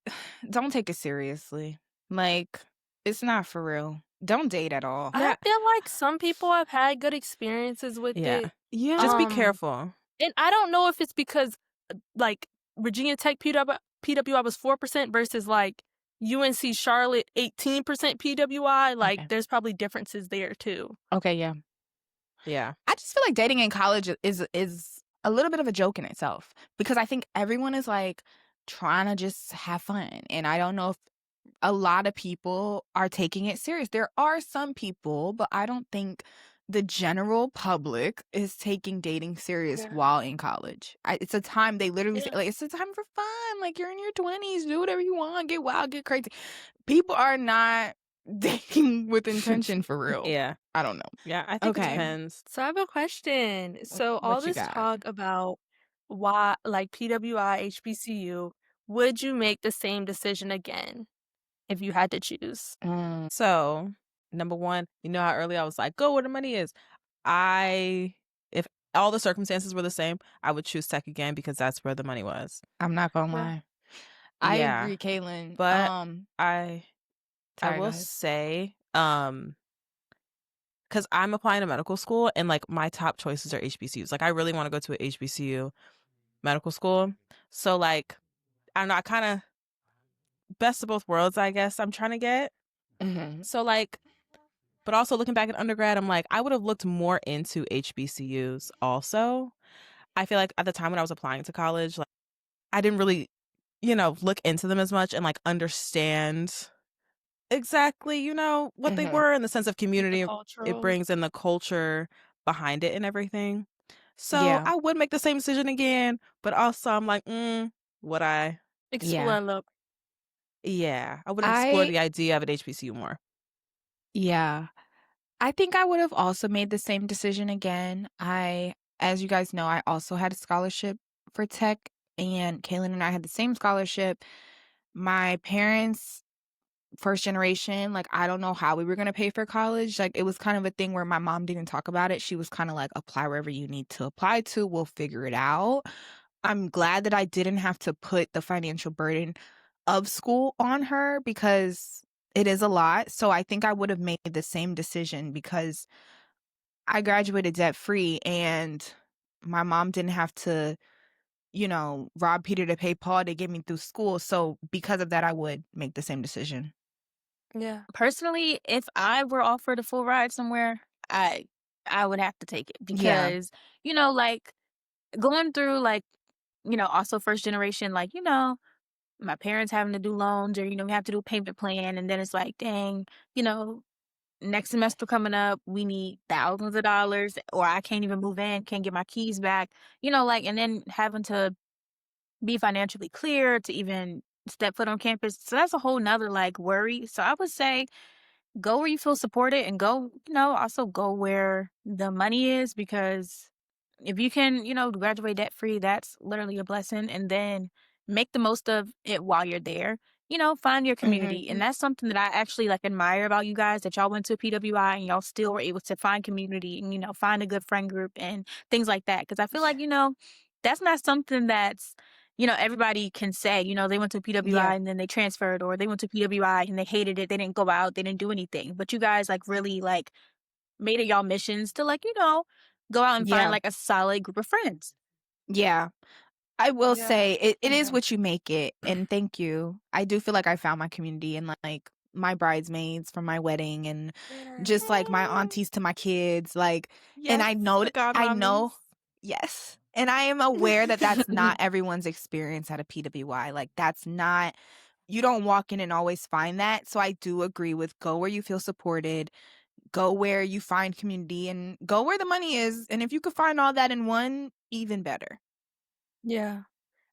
Don't take it seriously. Like, it's not for real. Don't date at all. I feel like some people have had good experiences with it. Yeah. Just be careful. And I don't know if it's because, like, Virginia Tech PWI was 4% versus, like, UNC Charlotte 18% PWI. Like, there's probably differences there, too. Okay, yeah. Yeah. I just feel like dating in college is a little bit of a joke in itself, because I think everyone is, like, trying to just have fun. And I don't know if a lot of people are taking it serious. There are some people, but I don't think the general public is taking dating serious while in college. It's a time they literally say, like, it's a time for fun. Like, you're in your 20s, do whatever you want, get wild, get crazy. People are not dating with intention for real. Yeah. I don't know. Yeah, I think it depends. So I have a question. So all this talk about why, like, PWI, HBCU, would you make the same decision again if you had to choose? So, number one, you know how early I was like, go where the money is. If all the circumstances were the same, I would choose tech again because that's where the money was. I'm not gonna lie. I agree, Kaylin. But I will say, because I'm applying to medical school and, like, my top choices are HBCUs. Like, I really want to go to an HBCU medical school. So, like, I don't know, I kind of best of both worlds, I guess I'm trying to get. So, like, but also looking back at undergrad, I'm like, I would have looked more into HBCUs also. I feel like at the time when I was applying to college, like, I didn't really, look into them as much and, like, understand exactly, what they were in the sense of community it brings and the culture behind it and everything. So I would make the same decision again, but also I'm like, would I? Explore. Yeah, I would explore the idea of an HBCU more. Yeah. I think I would have also made the same decision again. As you guys know, I also had a scholarship for tech, and Kaylin and I had the same scholarship. My parents, first generation, like, I don't know how we were going to pay for college. Like, it was kind of a thing where my mom didn't talk about it. She was kind of like, apply wherever you need to apply to. We'll figure it out. I'm glad that I didn't have to put the financial burden of school on her because it is a lot. So I think I would have made the same decision because I graduated debt free and my mom didn't have to, rob Peter to pay Paul to get me through school. So because of that, I would make the same decision. Yeah. Personally, if I were offered a full ride somewhere, I would have to take it because, like, going through, like, also first generation, like, my parents having to do loans or, we have to do a payment plan. And then it's like, dang, next semester coming up, we need thousands of dollars or I can't even move in, can't get my keys back, and then having to be financially clear to even step foot on campus. So that's a whole nother, like, worry. So I would say go where you feel supported and go, also go where the money is, because if you can, graduate debt free, that's literally a blessing. And then make the most of it while you're there. Find your community. And that's something that I actually, like, admire about you guys, that y'all went to a PWI and y'all still were able to find community and, find a good friend group and things like that. Because I feel like, that's not something that's, everybody can say, they went to PWI and then they transferred, or they went to PWI and they hated it. They didn't go out. They didn't do anything. But you guys, like, really, like, made it y'all missions to, like, go out and find, like, a solid group of friends. Yeah. I will Yeah. say it is what you make it, and thank you. I do feel like I found my community and, like, my bridesmaids from my wedding and just, like, my aunties to my kids, like, and Yes, the I godmommies. know yes, and I am aware that that's not everyone's experience at a PWI, like, that's not you don't walk in and always find that, so I do agree with go where you feel supported, go where you find community, and go where the money is, and if you could find all that in one, even better. Yeah.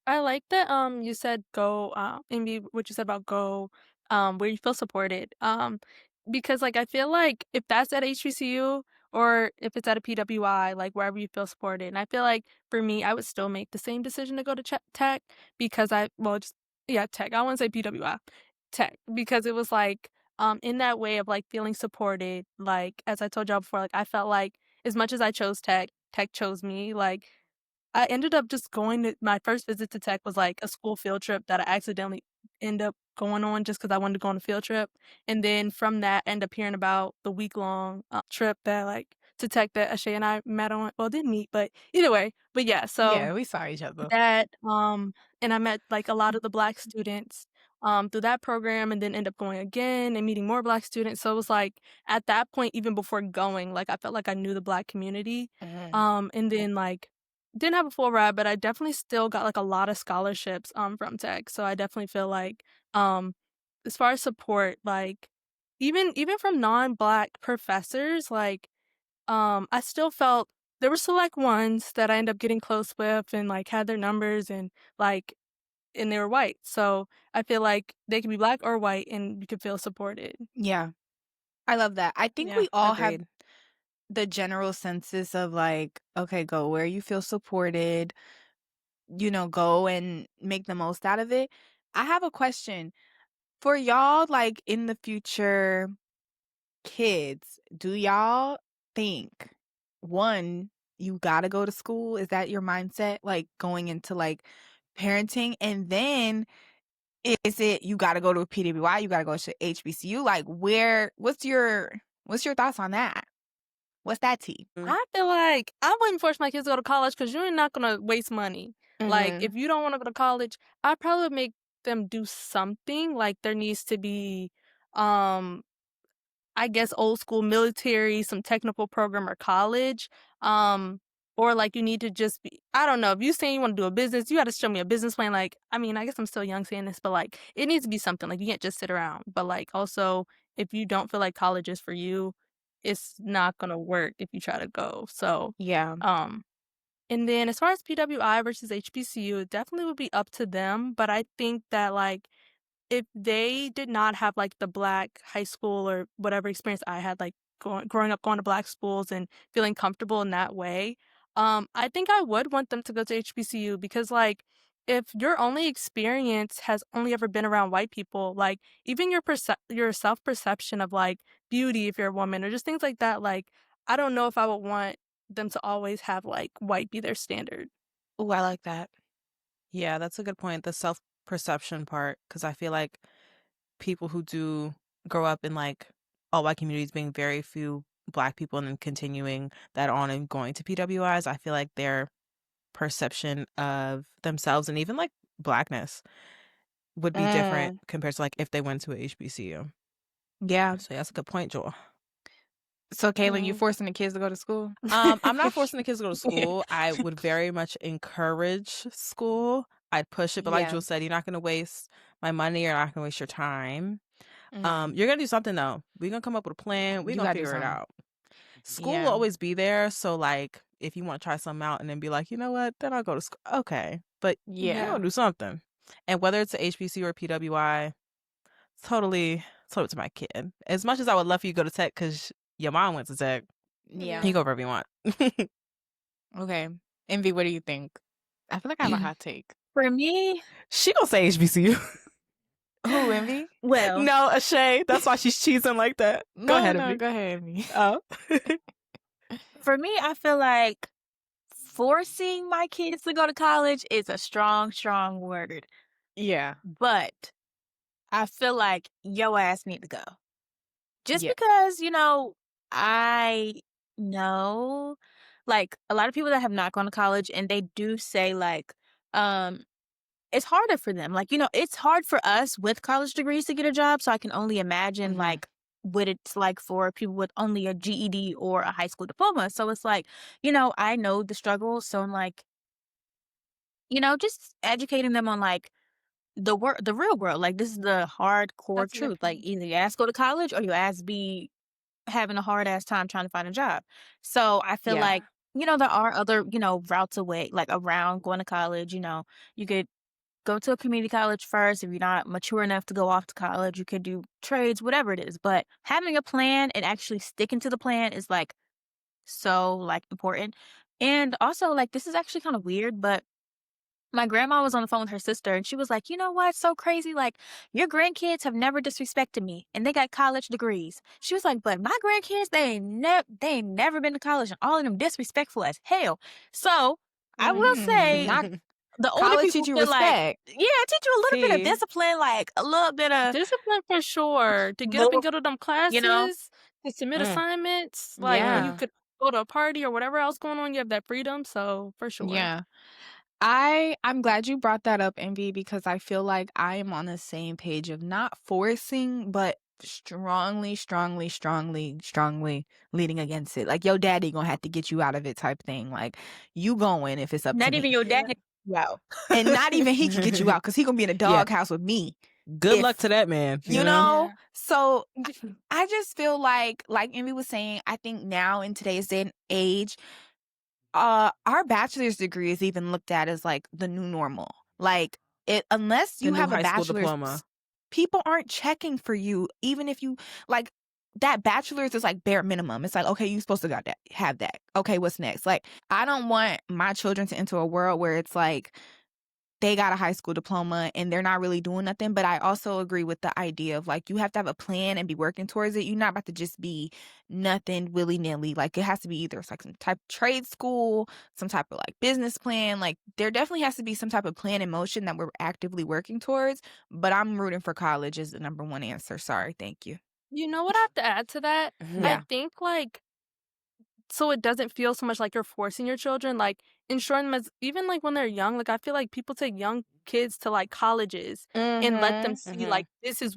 I like that you said go Envy, what you said about go where you feel supported. Because like I feel like if that's at HBCU or if it's at a PWI, like wherever you feel supported. And I feel like for me, I would still make the same decision to go to tech because just yeah, tech. I wouldn't say PWI. Tech because it was like in that way of like feeling supported, like as I told y'all before, like I felt like as much as I chose tech, tech chose me. Like I ended up just going to my first visit to tech was, like, a school field trip that I accidentally end up going on just because I wanted to go on a field trip, and then from that, end up hearing about the week-long, trip that, like to tech that Ashay and I met on well, didn't meet, but either way. But yeah, so Yeah, we saw each other. that, and I met, like, a lot of the Black students, through that program and then end up going again and meeting more Black students, so it was, like, at that point, even before going, like, I felt like I knew the Black community, Mhm. and then, like, didn't have a full ride, but I definitely still got, like, a lot of scholarships, from tech, so I definitely feel like, um, as far as support, like, even from non-Black professors, like, I still felt there were select ones that I ended up getting close with and, like, had their numbers and, like and they were white, so I feel like they could be Black or white and you could feel supported. Yeah, I love that. I think Yeah, we all have agreed. the general census of like, okay, go where you feel supported, go and make the most out of it. I have a question for y'all, like in the future, kids, do y'all think one, you gotta go to school? Is that your mindset? Like going into like parenting? And then is it you gotta go to a PWI, you gotta go to HBCU? Like what's your thoughts on that? What's that tea? I feel like I wouldn't force my kids to go to college because 'cause you're not gonna waste money. Like, Mhm. if you don't wanna go to college, I'd probably make them do something, like, there needs to be, um I guess old school military, some technical program or college, or like you need to just be I don't know, if you saying you wanna do a business, you gotta show me a business plan, like, I mean, I guess I'm still young saying this, but, like, it needs to be something, like, you can't just sit around, but, like, also, if you don't feel like college is for you, it's not gonna work if you try to go, so, Yeah. um and then as far as PWI versus HBCU, it definitely would be up to them, but I think that, like, if they did not have, like, the Black high school or whatever experience I had, like, growing up going to Black schools and feeling comfortable in that way, I think I would want them to go to HBCU because, like, if your only experience has only ever been around white people, like, even your self-perception of, like, beauty if you're a woman or just things like that, like, I don't know if I would want them to always have, like, white be their standard. Oh, I like that. Yeah, that's a good point. The self-perception part, because I feel like people who do grow up in like all white communities being very few Black people and then continuing that on and going to PWIs, I feel like their perception of themselves and even like Blackness would be different Mm, compared to like if they went to a HBCU. yeah. So yeah, that's a good point, Joel. So, Kaylin, you Mm. forcing the kids to go to school? I'm not forcing the kids to go to school. I would very much encourage school. I'd push it, but like Yeah. Jules said, you're not going to waste my money. You're not going to waste your time. Mhm. You're going to do something though. We're going to come up with a plan. We're You going to gotta do figure it something. out. School will Yeah. always be there. So like, if you want to try something out and then be like, you know what, then I'll go to school. Okay, but you're Yeah. going to do something. And whether it's a HBC or a PWI, totally up to my kid. As much as I would love for you to go to tech because your mom went to tech, Yeah. you go wherever you want. Okay. Envy, what do you think? I feel like I have a hot take. For me, She gonna say HBCU. Who, Envy? well, No, Ashay. That's why she's cheesing like that. Go No, ahead, no, Envy. go ahead, Envy. Oh. for me, I feel like forcing my kids to go to college is a strong, strong word. Yeah. But I feel like your ass need to go. Just Yeah. because, I know like a lot of people that have not gone to college, and they do say like, it's harder for them. Like, it's hard for us with college degrees to get a job. So I can only imagine like what it's like for people with only a GED or a high school diploma. So it's like, I know the struggle. So I'm like, just educating them on like the real world. Like, this is the hardcore truth. Like, either your ass go to college or your ass be having a hard ass time trying to find a job. So I feel like, there are other, routes away, like around going to college. You could go to a community college first. If you're not mature enough to go off to college, you could do trades, whatever it is. But having a plan and actually sticking to the plan is like so like important. And also, like, this is actually kind of weird, but my grandma was on the phone with her sister, and she was like, "You know what's so crazy? Like, your grandkids have never disrespected me, and they got college degrees." She was like, "But my grandkids, they ain't never been to college, and all of them disrespectful as hell." So I will say, Not the older college people teach you feel like, respect. yeah, teach you a little bit of See, discipline, like a little bit of Discipline for sure. To get up and little, go to them you know, classes, to submit mm, assignments, like you Yeah. could go to a party or whatever else going on, you have that freedom. So for sure. Yeah. I'm glad you brought that up, Envy, because I feel like I am on the same page of not forcing, but strongly, strongly, strongly, strongly leading against it. Like, your daddy gonna have to get you out of it type thing. Like, you going if it's up to not even me. your dad. Wow. And not even he can get you out because he gonna be in a yeah. doghouse with me. Good If- luck to that man. You know? So I just feel like Envy was saying, I think now in today's day and age, our bachelor's degree is even looked at as like the new normal. Like, unless you The new have a high school bachelor's diploma. people aren't checking for you, even if you like that bachelor's is like bare minimum. It's like, okay, you're supposed to have that. Okay, what's next? Like, I don't want my children to enter a world where it's like they got a high school diploma and they're not really doing nothing. But I also agree with the idea of like, you have to have a plan and be working towards it. You're not about to just be nothing willy-nilly. Like, it has to be either it's like some type of trade school, some type of like business plan. Like, there definitely has to be some type of plan in motion that we're actively working towards. But I'm rooting for college as the number one answer. Sorry, thank you. You know what I have to add to that? Yeah. I think like so it doesn't feel so much like you're forcing your children, like ensuring them as even like when they're young, like I feel like people take young kids to like colleges and let them see like this is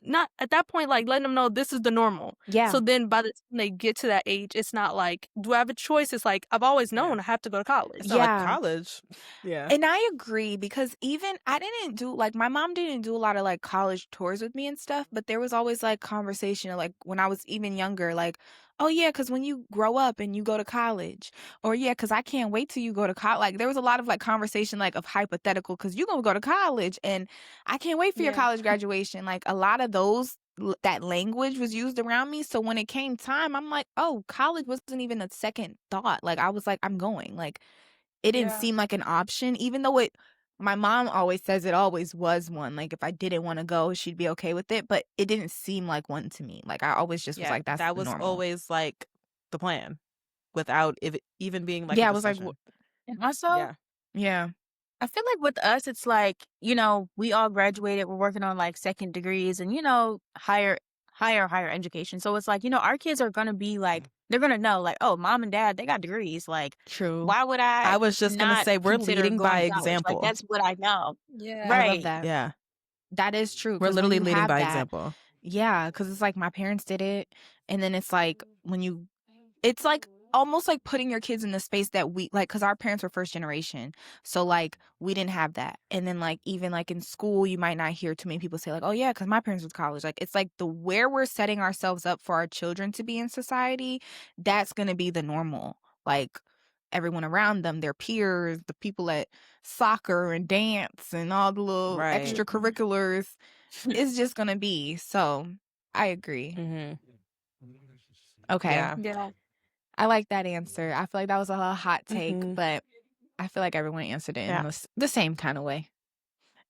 not at that point, like letting them know this is the normal. Yeah. So then by the time they get to that age, it's not like, do I have a choice? It's like, I've always known I have to go to college. It's not like college. Yeah. And I agree because even I didn't do like my mom didn't do a lot of like college tours with me and stuff, but there was always like conversation like when I was even younger, like, oh yeah, because when you grow up and you go to college, or yeah, because I can't wait till you go to college. Like, there was a lot of like conversation like of hypothetical because you're gonna go to college and I can't wait for your college graduation. Like, a lot of that language was used around me. So when it came time, I'm like, oh, college wasn't even a second thought. Like, I was like, I'm going. Like, it didn't seem like an option, even though my mom always says it always was one. Like, if I didn't want to go, she'd be okay with it. But it didn't seem like one to me. Like, I always just was like, that's that was normal. always like the plan without it even being like Yeah, it was like, and also, yeah. I feel like with us, it's like, we all graduated, we're working on like second degrees and, higher education. So it's like, our kids are going to be like, they're going to know like, oh, mom and dad, they got degrees. Like, True. why would I was just going to say, we're leading by example. Like, that's what I know. Yeah. Right. I love that. Yeah. That is true. We're literally leading by example. Yeah, because it's like my parents did it. And then it's like it's like almost like putting your kids in the space that we like, because our parents were first generation, so like we didn't have that. And then like even like in school, you might not hear too many people say like, oh yeah, because my parents was college. Like, it's like where we're setting ourselves up for our children to be in society, that's gonna be the normal. Like, everyone around them, their peers, the people at soccer and dance and all the little extracurriculars, is just gonna be. So I agree. Okay. Yeah. I like that answer. I feel like that was a hot take, but I feel like everyone answered it in the same kind of way.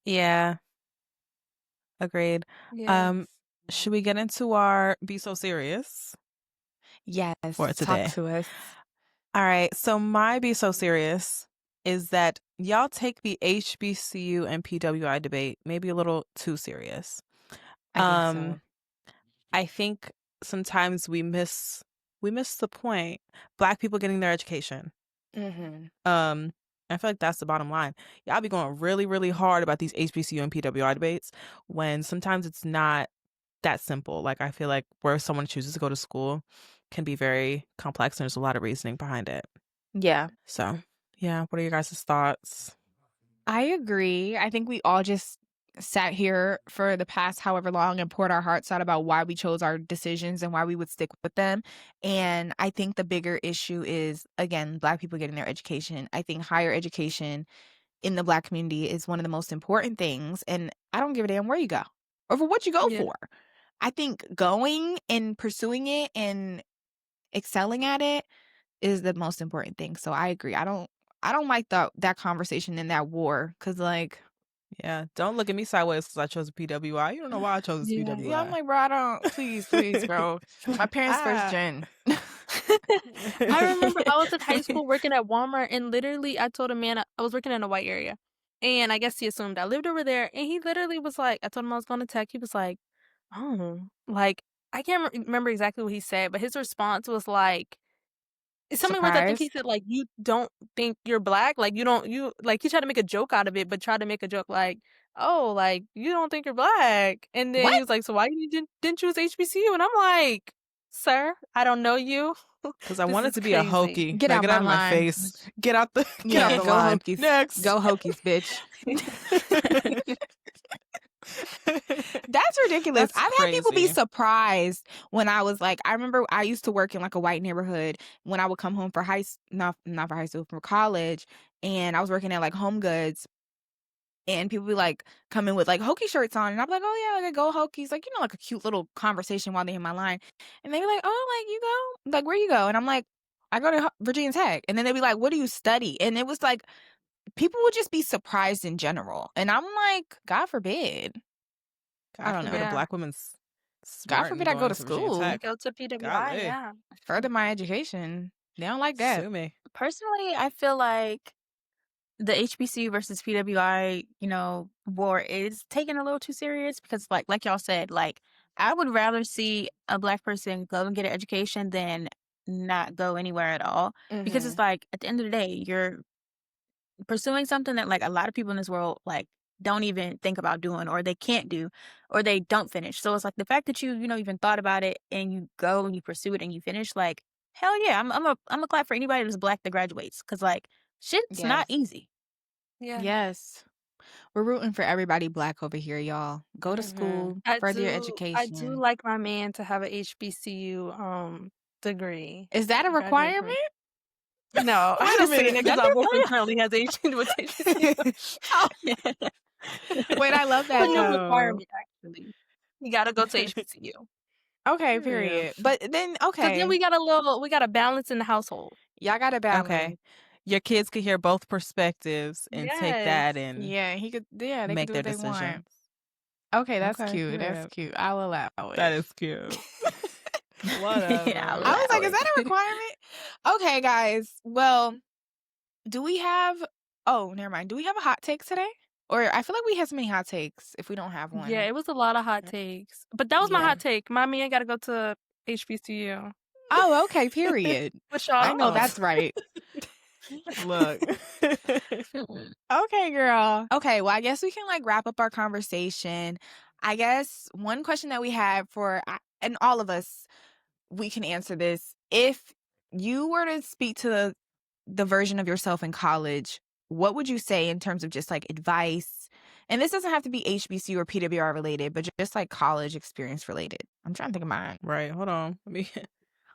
Yeah. Agreed. Yes. Should we get into our Be So Serious? Yes. For today. Talk to us. All right. So my Be So Serious is that y'all take the HBCU and PWI debate maybe a little too serious. I think so. I think sometimes we miss we missed the point. Black people getting their education. I feel like that's the bottom line. Y'all be going really, really hard about these HBCU and PWI debates when sometimes it's not that simple. Like, I feel like where someone chooses to go to school can be very complex and there's a lot of reasoning behind it. Yeah. So, yeah, what are your guys' thoughts? I agree. I think we all just sat here for the past however long and poured our hearts out about why we chose our decisions and why we would stick with them. And I think the bigger issue is, again, Black people getting their education. I think higher education in the Black community is one of the most important things. And I don't give a damn where you go or for what you go for. I think going and pursuing it and excelling at it is the most important thing. So I agree. I don't like that conversation in that war because, like, yeah, don't look at me sideways because I chose a PWI. You don't know why I chose PWI. Yeah, I'm like, bro, I don't. Please, bro. My parents first gen. I remember I was in high school working at Walmart, and literally I told a man I was working in a white area, and I guess he assumed I lived over there, and he literally was like, I told him I was going to tech. He was like, oh, like I can't remember exactly what he said, but his response was like, it's something where I think he said, like, you don't think you're Black? Like, you like, he tried to make a joke out of it, but tried to make a joke like, oh, like, you don't think you're Black. And then he was like, so why you didn't choose HBCU? And I'm like, sir, I don't know you. Because I wanted to be a Hokey. Get out of my face. Get out the line. Hokies. Next. Go Hokies, bitch. That's ridiculous. I've had people be surprised when I was like, I remember I used to work in like a white neighborhood when I would come home for not for high school, for college, and I was working at like Home Goods, and people be like coming with like Hokie shirts on, and I'm like, oh yeah, like go Hokies, like, you know, like a cute little conversation while they in my line, and they be like, oh, like you go, like where you go, and I'm like, I go to Virginia Tech, and then they'd be like, what do you study? And it was like people would just be surprised in general, and I'm like, God forbid. I don't know. A Black woman's God forbid I go to school. Go to PWI, yeah. Further my education. They don't like that. Sue me. Personally, I feel like the HBCU versus PWI, war is taken a little too serious because, like y'all said, like, I would rather see a Black person go and get an education than not go anywhere at all. Because it's like, at the end of the day, you're pursuing something that, like, a lot of people in this world, like, don't even think about doing, or they can't do, or they don't finish. So it's like the fact that you even thought about it and you go and you pursue it and you finish, like, hell yeah, I'm a clap for anybody that's Black that graduates, because, like, shit's not easy. Yeah. Yes. We're rooting for everybody Black over here, y'all. Go to school, further your education. I do like my man to have an HBCU degree. Is that a requirement? No, I'm just saying it because our boyfriend currently has HBCU. Wait, I love that. No requirement, actually. You gotta go to HBCU. Okay, period. But then, because then we got a balance in the household. Y'all got a balance. Okay. Your kids could hear both perspectives and take that and he could. Yeah, they make could do their what they want. decisions. Okay, that's cute. Yeah. That's cute. I'll allow it. That is cute. Whatever. I was like, is that a requirement? Okay, guys. Well, do we have? Oh, never mind. Do we have a hot take today? Or I feel like we have so many hot takes if we don't have one. Yeah, it was a lot of hot takes. But that was my hot take. Mommy, I gotta go to HBCU. Oh, okay, period. I know that's right. Look. Okay, girl. Okay, well, I guess we can like wrap up our conversation. I guess one question that we have and all of us, we can answer this. If you were to speak to the version of yourself in college, what would you say in terms of just like advice? And this doesn't have to be HBCU or PWR related, but just like college experience related. I'm trying to think of mine. Right. Hold on. Let me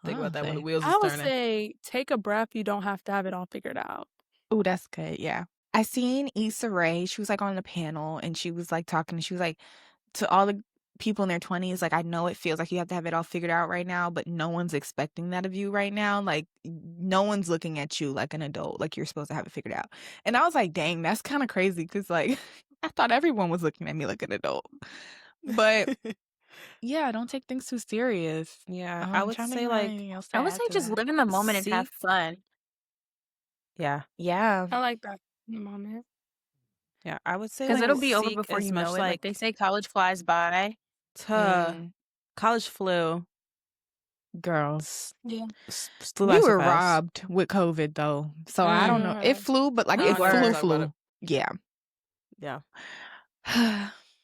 think about that when the wheels are turning. I would turning. say take a breath. You don't have to have it all figured out. Oh, that's good. Yeah. I seen Issa Rae. She was like on the panel and she was like talking and she was like, to all the people in their 20s, like, I know it feels like you have to have it all figured out right now, but no one's expecting that of you right now. Like, no one's looking at you like an adult, like you're supposed to have it figured out. And I was like, dang, that's kind of crazy because, like, I thought everyone was looking at me like an adult. But yeah, don't take things too serious. Yeah, I would say like just live in the moment and have fun. Yeah. I like that moment. Yeah, I would say because like, it'll be over before you know it. Like they say, college flies by. College flu. Girls. Yeah. Flew by We so were fast. robbed with COVID though. So I don't know. It flew, but like We it were. flew. Yeah. Yeah.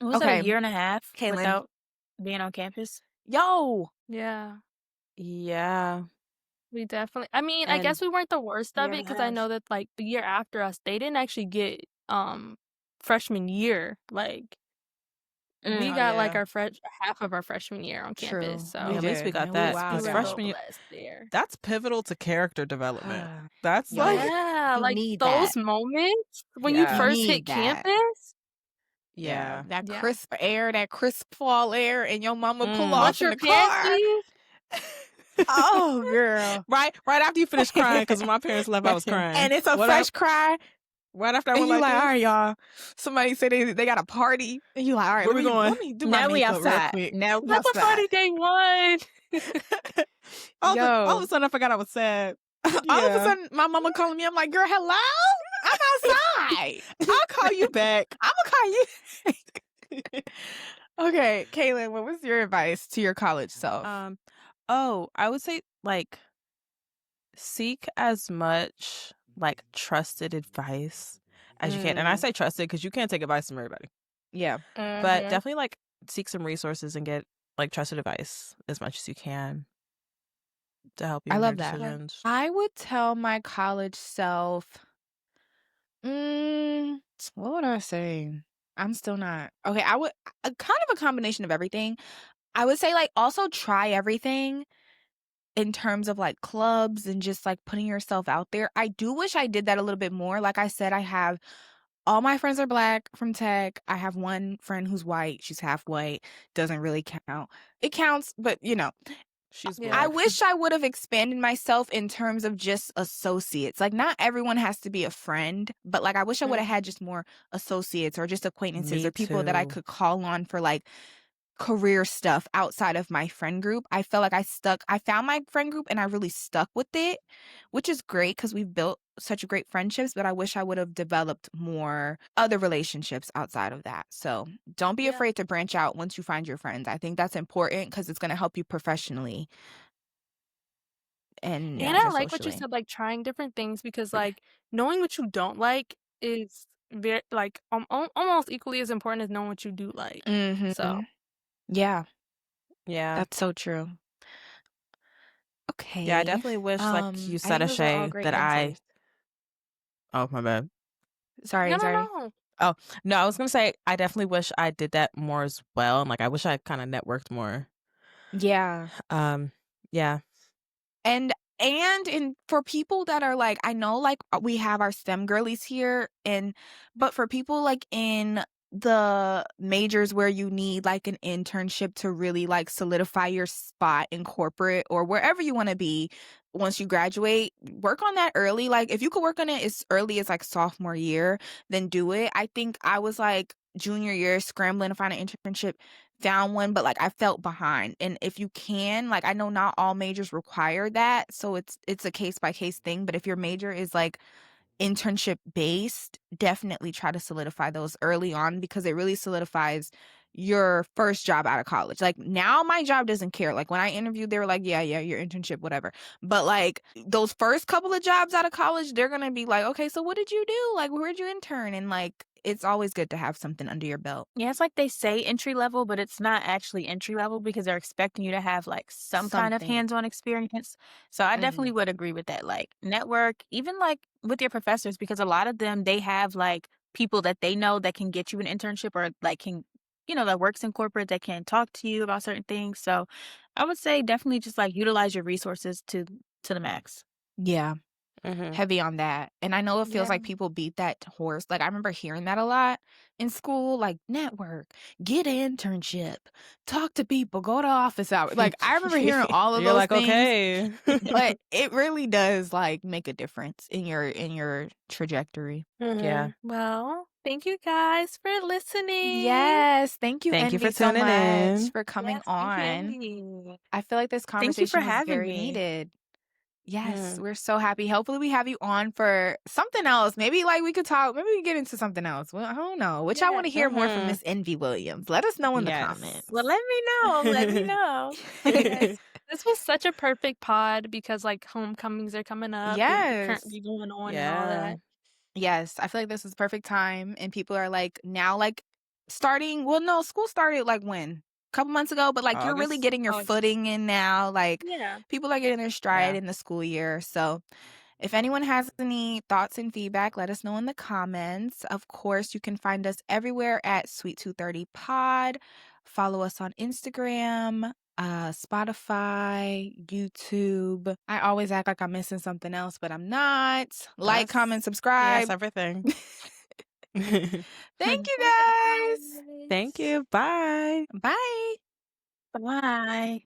Was it a Okay. year and a half Kaylin. without being on campus? Yo. Yeah. Yeah. We definitely. I mean, I guess we weren't the worst of Year it and a because I half. know that like the year after us, they didn't actually get freshman year. Like we got like our half of our freshman year on True. campus. So At least we got And that. wowed Because out. freshman year, blessed there. that's pivotal to character development. That's Yeah. like, Yeah, You like need those that. moments when Yeah. you first hit need that. campus. yeah. That Yeah. crisp air, that crisp fall air, and your mama pull Mm. off Once in your the parents car. leave, Oh, girl. Right after you finish crying, because when my parents left, I was crying. And it's a What fresh up? cry. Right after I And went you like like, this. all right, y'all. Somebody said they got a party. And you like, all right, Where we going? let me do my Now we makeup real outside. quick. Now we that's a outside. party day one. all Yo. of a sudden, I forgot I was sad. All of a Yeah. sudden, my mama calling me. I'm like, girl, hello? I'm outside. I'll call you back. I'm going to call you. Okay, Kaylin, what was your advice to your college self? I would say like seek as much like trusted advice as you can. And I say trusted because you can't take advice from everybody. Yeah. But definitely like seek some resources and get like trusted advice as much as you can to help you I in love your that. decisions. I would tell my college self, what would I say? I'm still not. Okay, I would kind of a combination of everything. I would say like also try everything in terms of like clubs and just like putting yourself out there. I do wish I did that a little bit more. Like I said, I have all my friends are Black from tech. I have one friend who's white. She's half white. Doesn't really count. It counts, but you know. She's Yeah. I Black. wish I would have expanded myself in terms of just associates. Like not everyone has to be a friend, but like I wish I would have had just more associates or just acquaintances Me or people that I too. could call on for like career stuff outside of my friend group. I felt like I found my friend group and I really stuck with it, which is great because we've built such great friendships, but I wish I would have developed more other relationships outside of that. So don't be afraid to branch out once you find your friends. I think that's important because it's going to help you professionally. And I like what you socially. said, like trying different things because like knowing what you don't like is very like almost equally as important as knowing what you do like. So yeah, Yeah. that's so true. Okay. Yeah, I definitely wish like you I said, think those were all Ashay, great that answers. Oh, my bad. Sorry. No. No, I was gonna say I definitely wish I did that more as well. And like I wish I kind of networked more. Yeah. Yeah. And for people that are like, I know like we have our STEM girlies here, but for people like in the majors where you need like an internship to really like solidify your spot in corporate or wherever you want to be once you graduate, work on that early. Like if you could work on it as early as like sophomore year, then do it. I think I was like junior year scrambling to find an internship, found one, but like I felt behind. And if you can, like I know not all majors require that, so it's a case by case thing, but if your major is like internship based, definitely try to solidify those early on because it really solidifies your first job out of college. Like now my job doesn't care. Like when I interviewed, they were like, yeah, your internship, whatever. But like those first couple of jobs out of college, they're going to be like, okay, so what did you do? Like, where'd you intern? And like, it's always good to have something under your belt. Yeah, it's like they say entry level, but it's not actually entry level because they're expecting you to have like some kind of Something. hands-on experience. So I definitely would agree with that. Like network, even like with your professors, because a lot of them, they have like people that they know that can get you an internship or like can, that works in corporate that can talk to you about certain things. So I would say definitely just like utilize your resources to the max. Yeah. Heavy on that. And I know it feels like people beat that horse. Like I remember hearing that a lot in school, like network, get an internship, talk to people, go to office hours. Like I remember hearing all of You're those like, things. okay. But it really does like make a difference in your trajectory. Yeah. Well, thank you guys for listening. Yes. Thank you, Thank you Envee, for so tuning much in. for coming Yes, thank you, on. Envee. I feel like this Thank you for conversation was having very me. needed. Yes, we're so happy. Hopefully we have you on for something else. Maybe like we could talk, maybe we can get into something else. Well, I don't know. Which I want to hear more from Miss Envee Williams. Let us know in the comments. Well, let me know. Let me know. Okay. This was such a perfect pod because like homecomings are coming up and Yes. currently going on and all Yeah. that. Yes, I feel like this is perfect time, and people are like now like starting. Well, no, school started like when? A couple months ago, but like you're really August. getting your August. footing in now. Like Yeah. people are getting their stride Yeah. in the school year. So if anyone has any thoughts and feedback, let us know in the comments. Of course, you can find us everywhere at Sweet 230 Pod. Follow us on Instagram, Spotify, YouTube. I always act like I'm missing something else, but I'm not. Like, comment, subscribe. Yes, everything. Thank you guys. Thank you. Bye. Bye. Bye.